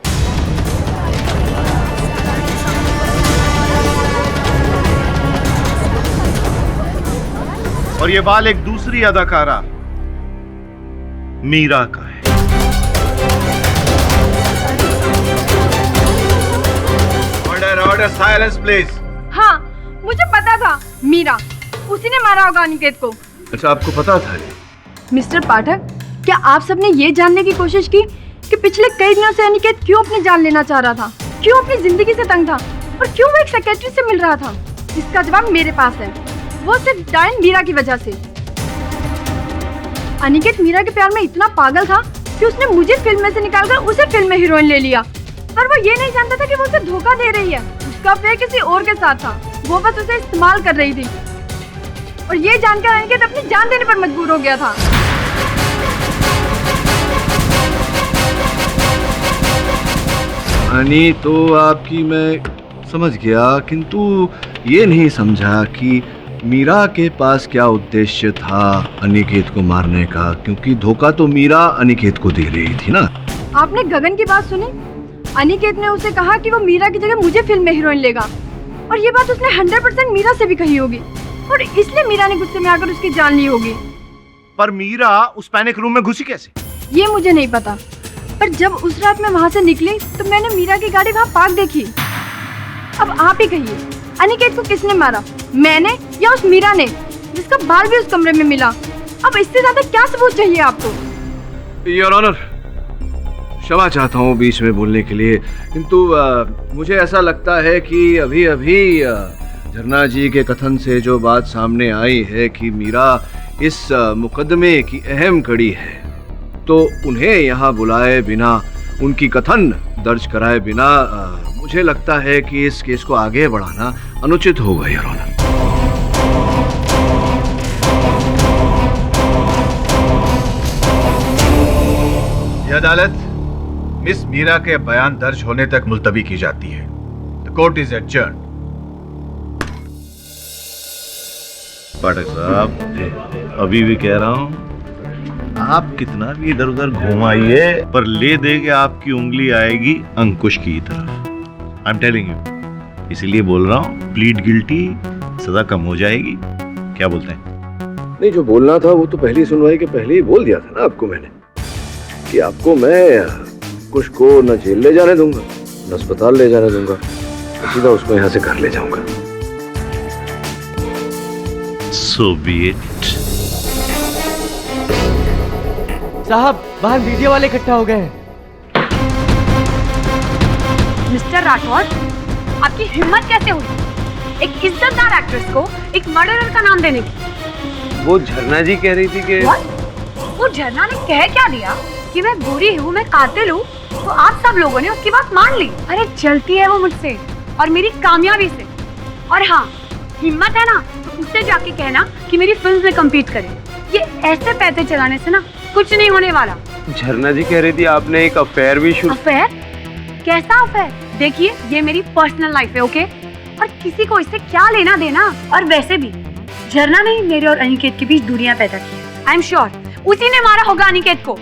और ये बाल एक दूसरी अदाकारा मीरा का है। Order, silence please. हाँ, मुझे पता था, मीरा, उसी ने मारा होगा अनिकेत को। अच्छा, आपको पता था? मिस्टर पाठक, क्या आप सबने ये जानने की कोशिश की कि पिछले कई दिनों से अनिकेत क्यों अपनी जान लेना चाह रहा था, क्यों अपनी जिंदगी से तंग था और क्यों वो एक सेक्रेटरी से मिल रहा था? इसका जवाब मेरे पास है। वो सिर्फ डायन मीरा की वजह से। अनिकेत मीरा के प्यार में इतना पागल था कि उसने मुझे फिल्म में से निकालकर उसे फिल्म में हीरोइन ले लिया। पर वो ये नहीं जानता था कि वो उसे धोखा दे रही है। उसका अफेयर किसी और के साथ था, वो बस उसे इस्तेमाल कर रही थी। और ये जानकर अनिकेत अपनी जान देने पर मजबूर हो गया था। अनी, तो आपकी मैं समझ गया, किंतु ये नहीं समझा कि मीरा के पास क्या उद्देश्य था अनिकेत को मारने का, क्योंकि धोखा तो मीरा अनिकेत को दे रही थी ना। आपने गगन की बात सुनी? अनिकेत ने उसे कहा कि वो मीरा की जगह मुझे फिल्म में हीरोइन लेगा, और ये बात उसने 100% मीरा से भी कही होगी, और इसलिए मीरा ने गुस्से में आकर उसकी जान ली होगी। पर मीरा उस पैनिक रूम में घुसी कैसे? ये मुझे नहीं पता, पर जब उस रात में वहाँ से निकली तो मैंने मीरा की गाड़ी वहाँ पार्क देखी। अब आप ही कहिए, अनिकेत को किसने मारा, मैंने या उस मीरा ने, जिसका बाल भी उस कमरे में मिला? अब इससे ज्यादा क्या सबूत चाहिए आपको? योर ऑनर, क्षमा चाहता हूँ बीच में बोलने के लिए, किंतु मुझे ऐसा लगता है कि अभी अभी झरना जी के कथन से जो बात सामने आई है कि मीरा इस मुकदमे की अहम कड़ी है, तो उन्हें यहाँ बुलाए बिना, उनकी कथन दर्ज कराए बिना मुझे लगता है कि इस केस को आगे बढ़ाना अनुचित होगा, योर ऑनर। यह अदालत मिस मीरा के बयान दर्ज होने तक मुलतवी की जाती है। The court is adjourned. Pathak साहब, अभी भी कह रहा हूँ, आप कितना भी इधर उधर घुमाइए, पर ले दे के आपकी उंगली आएगी अंकुश की तरफ। आई एम टेलिंग यू, इसीलिए बोल रहा हूँ, प्लीड गिल्टी, सजा कम हो जाएगी। क्या बोलते हैं? नहीं, जो बोलना था वो तो पहली सुनवाई के पहले ही बोल दिया था ना आपको मैंने, कि आपको मैं कुछ को न जेल ले जाने दूंगा, न अस्पताल ले जाने दूंगा, सीधा उसको यहाँ से घर ले जाऊंगा। So be it. साहब, बाहर मीडिया वाले इकट्ठा हो गए हैं। मिस्टर राठौर, आपकी हिम्मत कैसे हुई एक इज्जतदार एक्ट्रेस को एक मर्डरर का नाम देने की? वो झरना जी कह रही थी कि वो झरना ने कह क्या दिया कि मैं बुरी हूँ, मैं कातिल हूँ, तो आप सब लोगों ने उसकी बात मान ली। अरे चलती है वो मुझसे और मेरी कामयाबी से। और हाँ, हिम्मत है ना तो उससे जाके कहना कि मेरी फिल्म में कम्पीट करे। ये ऐसे पैसे चलाने से ना कुछ नहीं होने वाला। झरना जी कह रही थी आपने एक अफेयर भी शुरू। अफेयर? कैसा अफेयर? देखिए, ये मेरी पर्सनल लाइफ है, ओके? और किसी को इससे क्या लेना देना। और वैसे भी झरना ने मेरे और अनिकेत के बीच दूरियां पैदा की। आई एम श्योर उसी ने मारा होगा अनिकेत को।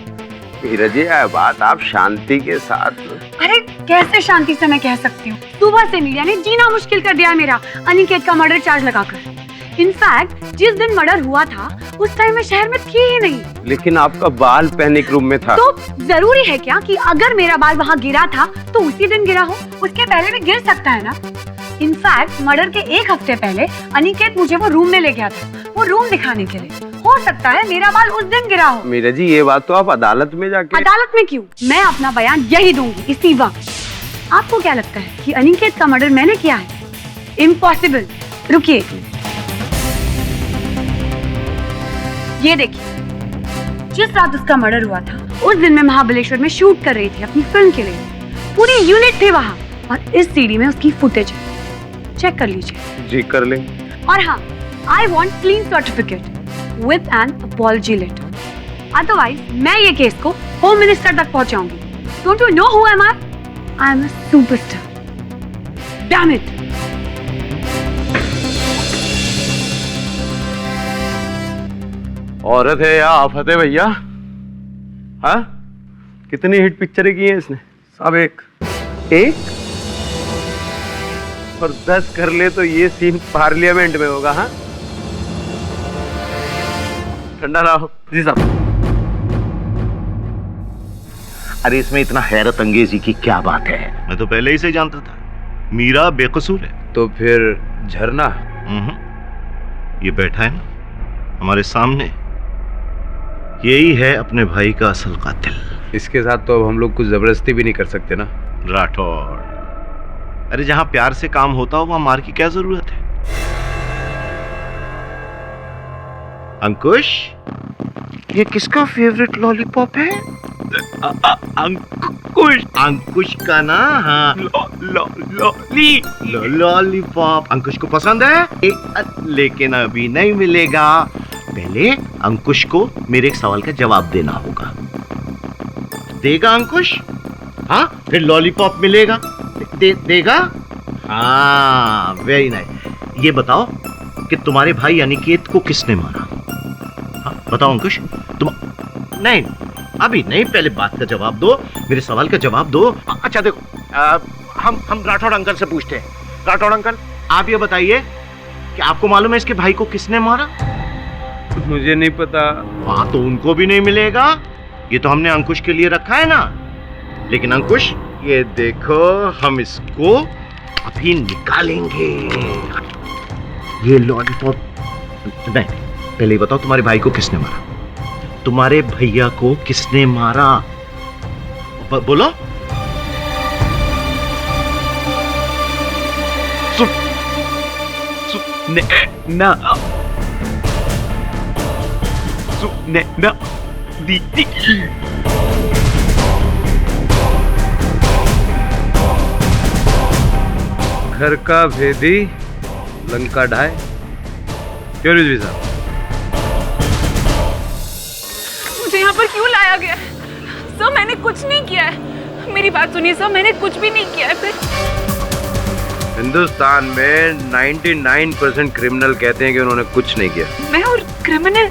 नीरज जी, यह बात आप शांति के साथ। अरे कैसे शांति से मैं कह सकती हूँ? सुबह से मीडिया ने जीना मुश्किल कर दिया मेरा, अनिकेत का मर्डर चार्ज लगाकर। इनफैक्ट जिस दिन मर्डर हुआ था उस टाइम मैं शहर में थी ही नहीं। लेकिन आपका बाल पैनिक रूम में था। तो जरूरी है क्या कि अगर मेरा बाल वहाँ गिरा था तो उसी दिन गिरा हो? उसके पहले भी गिर सकता है ना। इनफैक्ट मर्डर के एक हफ्ते पहले अनिकेत मुझे वो रूम में ले गया था, वो रूम दिखाने के लिए। हो सकता है मेरा बाल उस दिन गिरा हो। मीरा जी, ये बात तो आप अदालत में जाके। अदालत में क्यों? मैं अपना बयान यही दूंगी इसी वक्त। आपको क्या लगता है कि अनिकेत का मर्डर मैंने किया है? इम्पॉसिबल। रुकिए, ये देखिए, जिस रात उसका मर्डर हुआ था उस दिन मैं महाबलेश्वर में शूट कर रही थी अपनी फिल्म के लिए। पूरी यूनिट थी वहाँ और इस सीडी में उसकी फुटेज है, चेक कर लीजिए। जी कर लेंगे। और हाँ, I want clean certificate with an apology letter, otherwise मैं ये केस को होम मिनिस्टर तक पहुंचाऊंगी। Don't you know who am I? I am a superstar. Damn it. औरत है या आफत है भैया? हाँ, कितनी हिट पिक्चरें की हैं इसने? सब एक और 10 कर ले तो ये सीन पार्लियामेंट में होगा। हाँ, ठंडा रहो जी साहब। अरे इसमें इतना हैरत अंगेजी की क्या बात है? मैं तो पहले ही से जानता था मीरा बेकसूर है। तो फिर झरना? ये बैठा है ना हमारे सामने, यही है अपने भाई का असल कातिल। इसके साथ तो अब हम लोग कुछ जबरदस्ती भी नहीं कर सकते ना। राठौड़, अरे जहां प्यार से काम होता हो वहां मार की क्या जरूरत है? अंकुश, ये किसका फेवरेट लॉलीपॉप है? अंकुश। अंकुश का ना? हाँ, लॉलीपॉप अंकुश को पसंद है, लेकिन अभी नहीं मिलेगा। पहले अंकुश को मेरे एक सवाल का जवाब देना होगा। देगा अंकुश? हाँ, फिर लॉलीपॉप मिलेगा। देगा? हाँ, वेरी नाइस। ये बताओ कि तुम्हारे भाई अनिकेत को किसने मारा? हाँ, बताओ अंकुश। तुम नहीं, अभी नहीं, पहले बात का जवाब दो, मेरे सवाल का जवाब दो। अच्छा देखो, हम राठौड़ अंकल से पूछते हैं। राठौड़ अंकल, आप ये बताइए कि आपको मालूम है इसके भाई को किसने मारा? मुझे नहीं पता। हाँ, तो उनको भी नहीं मिलेगा। ये तो हमने अंकुश के लिए रखा है ना। लेकिन अंकुश, ये देखो, हम इसको अभी निकालेंगे। ये लॉलीपॉप नहीं, पहले बताओ तुम्हारे भाई को किसने मारा? तुम्हारे भैया को किसने मारा? बोलो। दीदी। घर का भेदी लंका ढाए। क्यों रिजवी साहब? मुझे यहाँ पर क्यों लाया गया है? सर, मैंने कुछ नहीं किया है। मेरी बात सुनिए सर, मैंने कुछ भी नहीं किया है। फिर हिंदुस्तान में 99% क्रिमिनल कहते हैं कि उन्होंने कुछ नहीं किया। मैं और क्रिमिनल?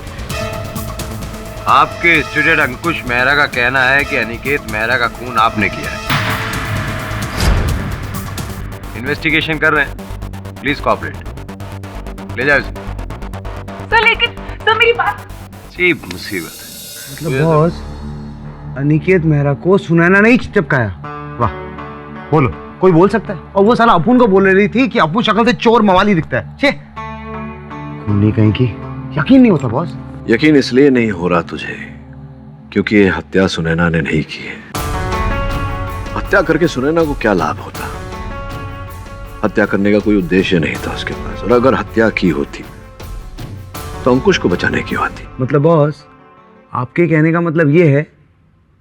आपके स्टूडेंट अंकुश मेहरा का कहना है कि अनिकेत मेहरा का खून आपने किया है। इन्वेस्टिगेशन कर रहे हैं, प्लीज कोऑपरेट। ले जाओ इसे। सर लेकिन सर मेरी बात। जी मुसीबत है। मतलब बॉस, अनिकेत मेहरा को सुनैना नहीं चिपकाया? वाह, बोलो, कोई बोल सकता है? और वो साला अपुन को बोल रही थी कि अपुन शक्ल से चोर मवाली दिखता है। छे, खूनी कहीं की। यकीन नहीं होता बॉस। यकीन इसलिए नहीं हो रहा तुझे क्योंकि ये हत्या सुनैना ने नहीं की है। हत्या करके सुनैना को क्या लाभ होता? हत्या करने का कोई उद्देश्य नहीं था उसके पास, और अगर हत्या की होती तो अंकुश को बचाने क्यों आती? मतलब बॉस, आपके कहने का मतलब ये है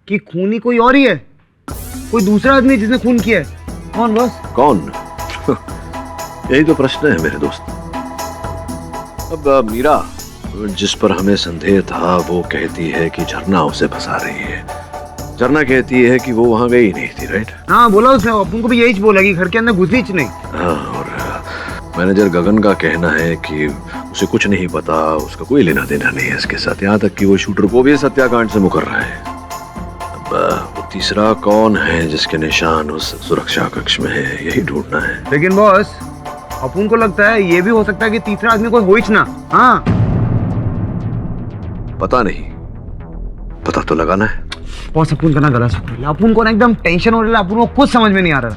कि खूनी कोई और ही है, कोई दूसरा आदमी जिसने खून किया है। कौन बॉस? कौन? यही तो प्रश्न है मेरे दोस्त। अब मीरा जिस पर हमें संदेह था वो कहती है कि झरना उसे फंसा रही है। झरना कहती है कि वो वहां गई नहीं थी, राइट? हाँ बोला उसने, अपन को भी यही बोला कि घर के अंदर घुसी नहीं। हाँ, और मैनेजर गगन का कहना है कि उसे कुछ नहीं पता, उसका कोई लेना देना नहीं है इसके साथ, यहाँ तक कि वो शूटर को भी इस हत्याकांड से मुकर रहा है। अब वो तीसरा कौन है जिसके निशान उस सुरक्षा कक्ष में है, यही ढूंढना है। लेकिन बॉस अपन को लगता है ये भी हो सकता है कि तीसरा आदमी कोई हो ही ना। हाँ पता नहीं, पता तो लगाना है। बॉस अपन का ना गला सूख रहा है, अपन को ना एकदम टेंशन हो रहा है, अपन को कुछ समझ में नहीं आ रहा।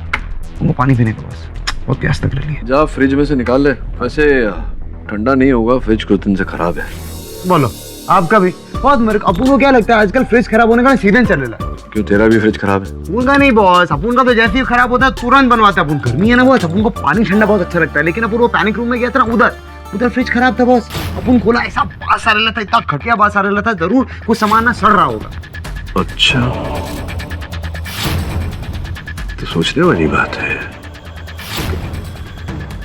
उनको पानी पीने का बॉस, बहुत प्यास लग रही है। जा फ्रिज में से निकाल ले, वैसे ठंडा नहीं होगा, फ्रिज कुछ दिन से खराब है। बोलो आपका भी बहुत। मेरे अपन को क्या लगता है आजकल फ्रिज खराब होने का सीजन चल रहा है। क्यों, तेरा भी फ्रिज खराब है? उनका नहीं बॉस, अपन का तो जैसे ही खराब होता है तुरंत बनवाता है। अपन गर्मी है ना बॉस, अपन को पानी ठंडा बहुत अच्छा लगता है, लेकिन अपन वो पैनिक रूम में गया था ना, उधर फ्रिज खराब था बॉस। अपन खोला, ऐसा बास आ रहा था, इतना घटिया बास आ रहा था, जरूर कुछ सामान ना सड़ रहा होगा। अच्छा, तो सोचने वाली बात है।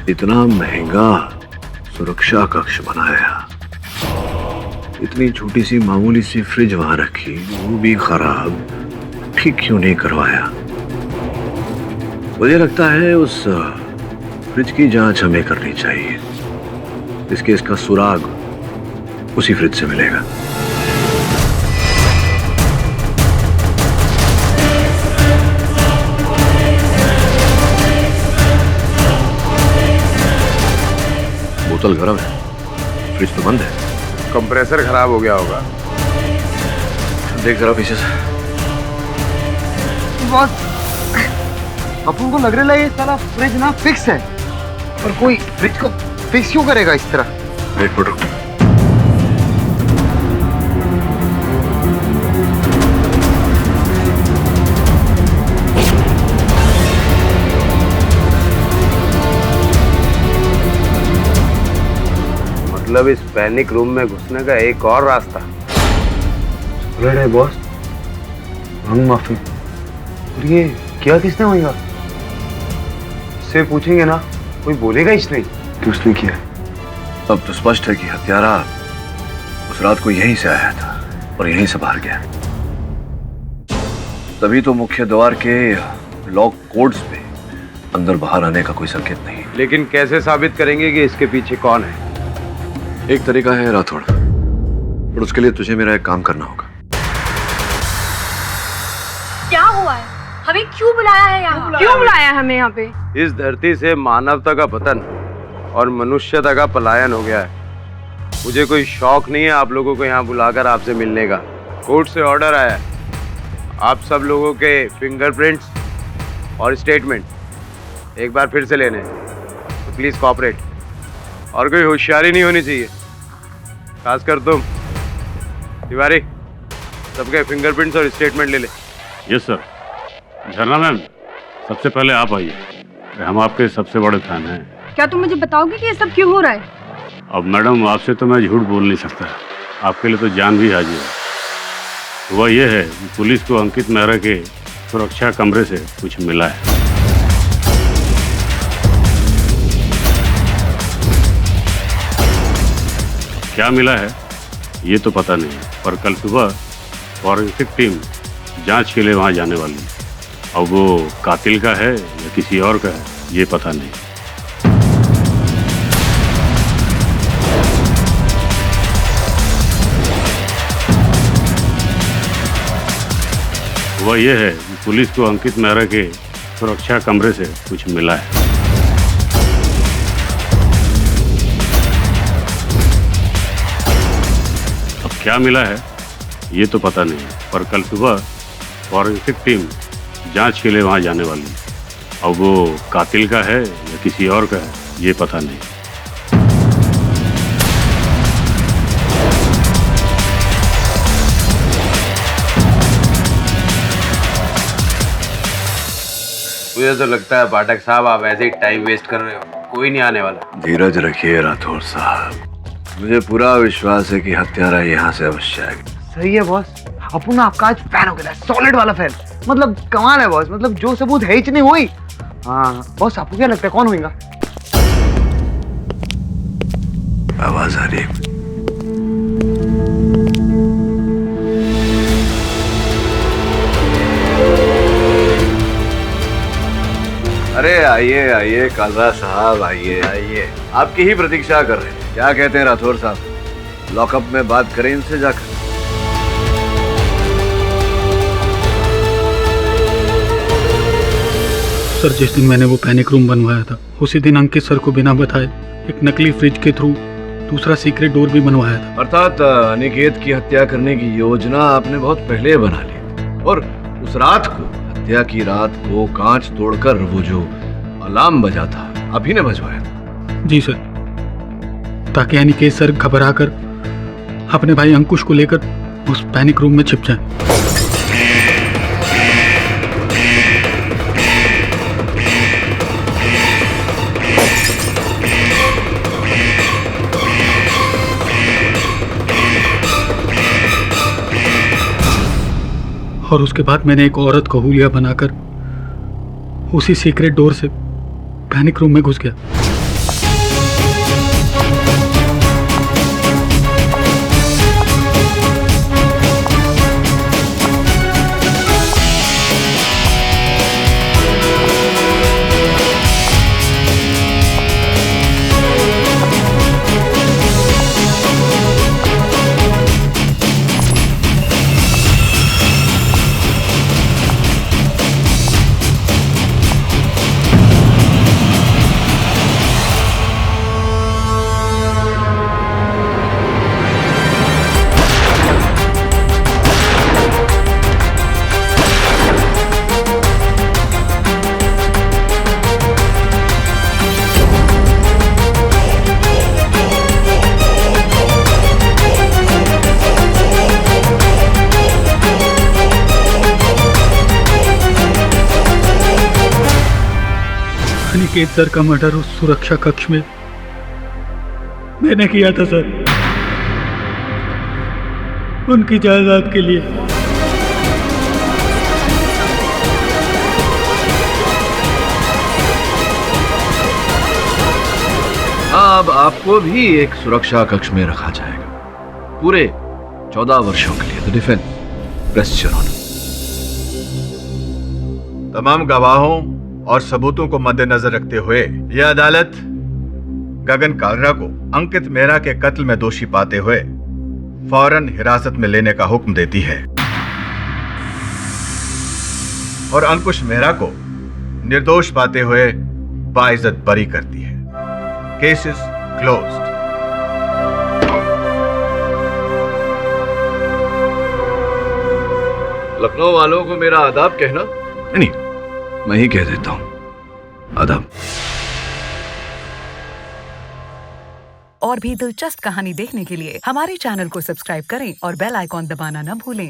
इतना महंगा सुरक्षा कक्ष बनाया, इतनी छोटी सी मामूली सी फ्रिज वहां रखी, वो भी खराब, ठीक क्यों नहीं करवाया? मुझे लगता है उस फ्रिज की जांच हमें करनी चाहिए। इसका सुराग उसी फ्रिज से मिलेगा। बोतल गर्म है, फ्रिज तो बंद है। कंप्रेसर खराब हो गया होगा। देख जरा पीछे से। बॉस अपन को लग रहा है ये सारा फ्रिज ना फिक्स है, पर कोई फ्रिज को फिक्स क्यों करेगा इस तरह? एक मिनट रुको। मतलब इस पैनिक रूम में घुसने का एक और रास्ता है बॉस। माफी, ये क्या किसने होगा? इससे पूछेंगे ना, कोई बोलेगा इसने कि उसने किया। अब तो स्पष्ट है कि हत्यारा उस रात को यहीं से आया था और यहीं से बाहर गया। तभी तो मुख्य द्वार के लॉक कोड्स पे अंदर बाहर आने का कोई संकेत नहीं। लेकिन कैसे साबित करेंगे कि इसके पीछे कौन है? एक तरीका है राठौड़, पर उसके लिए तुझे मेरा एक काम करना होगा। क्या हुआ है? हमें क्यों बुलाया है यहाँ? क्यों बुलाया हमें यहाँ पे? इस धरती से मानवता का पतन और मनुष्यता का पलायन हो गया है। मुझे कोई शौक नहीं है आप लोगों को यहाँ बुलाकर आपसे मिलने का। कोर्ट से ऑर्डर आया है, आप सब लोगों के फिंगरप्रिंट्स और स्टेटमेंट एक बार फिर से लेने हैं, तो प्लीज़ कोऑपरेट। और कोई होशियारी नहीं होनी चाहिए, खासकर तुम तिवारी, सबके फिंगरप्रिंट्स और स्टेटमेंट ले ले। Yes sir. झरना मैम, सबसे पहले आप आइए, हम आपके सबसे बड़े फैन हैं। क्या तुम मुझे बताओगे कि ये सब क्यों हो रहा है? अब मैडम आपसे तो मैं झूठ बोल नहीं सकता, आपके लिए तो जान भी हाजिर है। हुआ ये है कि पुलिस को अंकित मेहरा के सुरक्षा कमरे से कुछ मिला है। क्या मिला है ये तो पता नहीं, पर कल सुबह फॉरेंसिक टीम जांच के लिए वहां जाने वाली है। अब वो कातिल का है या किसी और का है ये पता नहीं। हुआ ये है कि पुलिस को अंकित मेहरा के सुरक्षा कमरे से कुछ मिला है। अब क्या मिला है ये तो पता नहीं, पर कल सुबह फॉरेंसिक टीम जांच के लिए वहां जाने वाली है। अब वो कातिल का है या किसी और का है ये पता नहीं। मुझे तो लगता है पाठक साहब आप ऐसे ही टाइम वेस्ट कर रहे हो, कोई नहीं आने वाला। धीरज रखिए राठौर साहब, मुझे पूरा विश्वास है कि हत्यारा यहाँ से अवश्य आएगा। सही है बॉस, अपन ना आपका आज फैन हो गया, सॉलिड वाला फैन। मतलब कमाल है बॉस, मतलब जो सबूत है ही नहीं हुई। हाँ बॉस, आपको क्या लगता है कौन होगा? आवाज आ रही है। अरे आइए आइए कालरा साहब, आइए आइए, आपकी ही प्रतीक्षा कर रहे हैं। क्या कहते हैं राठौर साहब, लॉकअप में बात करें इनसे जाकर। सर जिस दिन मैंने वो पैनिक रूम बनवाया था, उसी दिन अंकित सर को बिना बताए एक नकली फ्रिज के थ्रू दूसरा सीक्रेट डोर भी बनवाया था। अर्थात अनिकेत की हत्या करने की योजना आपने बहुत पहले बना ली, और उस रात को, हत्या की रात को, कांच तोड़कर वो जो अलार्म बजा था आप ही ने बजवाया था? जी सर, ताकि अनिकेत सर घबरा कर अपने भाई अंकुश को लेकर उस पैनिक रूम में छिप जाए। और उसके बाद मैंने एक औरत को हुलिया बनाकर उसी सीक्रेट डोर से पैनिक रूम में घुस गया। अनिकेत सर का मर्डर उस सुरक्षा कक्ष में मैंने किया था सर, उनकी जायदाद के लिए। अब आपको भी एक सुरक्षा कक्ष में रखा जाएगा पूरे 14 वर्षों के लिए। The defence press your honour. तमाम गवाहों और सबूतों को मद्देनजर रखते हुए यह अदालत गगन कालरा को अंकित मेहरा के कत्ल में दोषी पाते हुए फौरन हिरासत में लेने का हुक्म देती है और अंकुश मेहरा को निर्दोष पाते हुए बाइज्जत बरी करती है। Case is closed. लखनऊ वालों को मेरा आदाब कहना। नहीं, मैं ही कह देता हूं, आदाब। और भी दिलचस्प कहानी देखने के लिए हमारे चैनल को सब्सक्राइब करें और बेल आइकॉन दबाना न भूलें।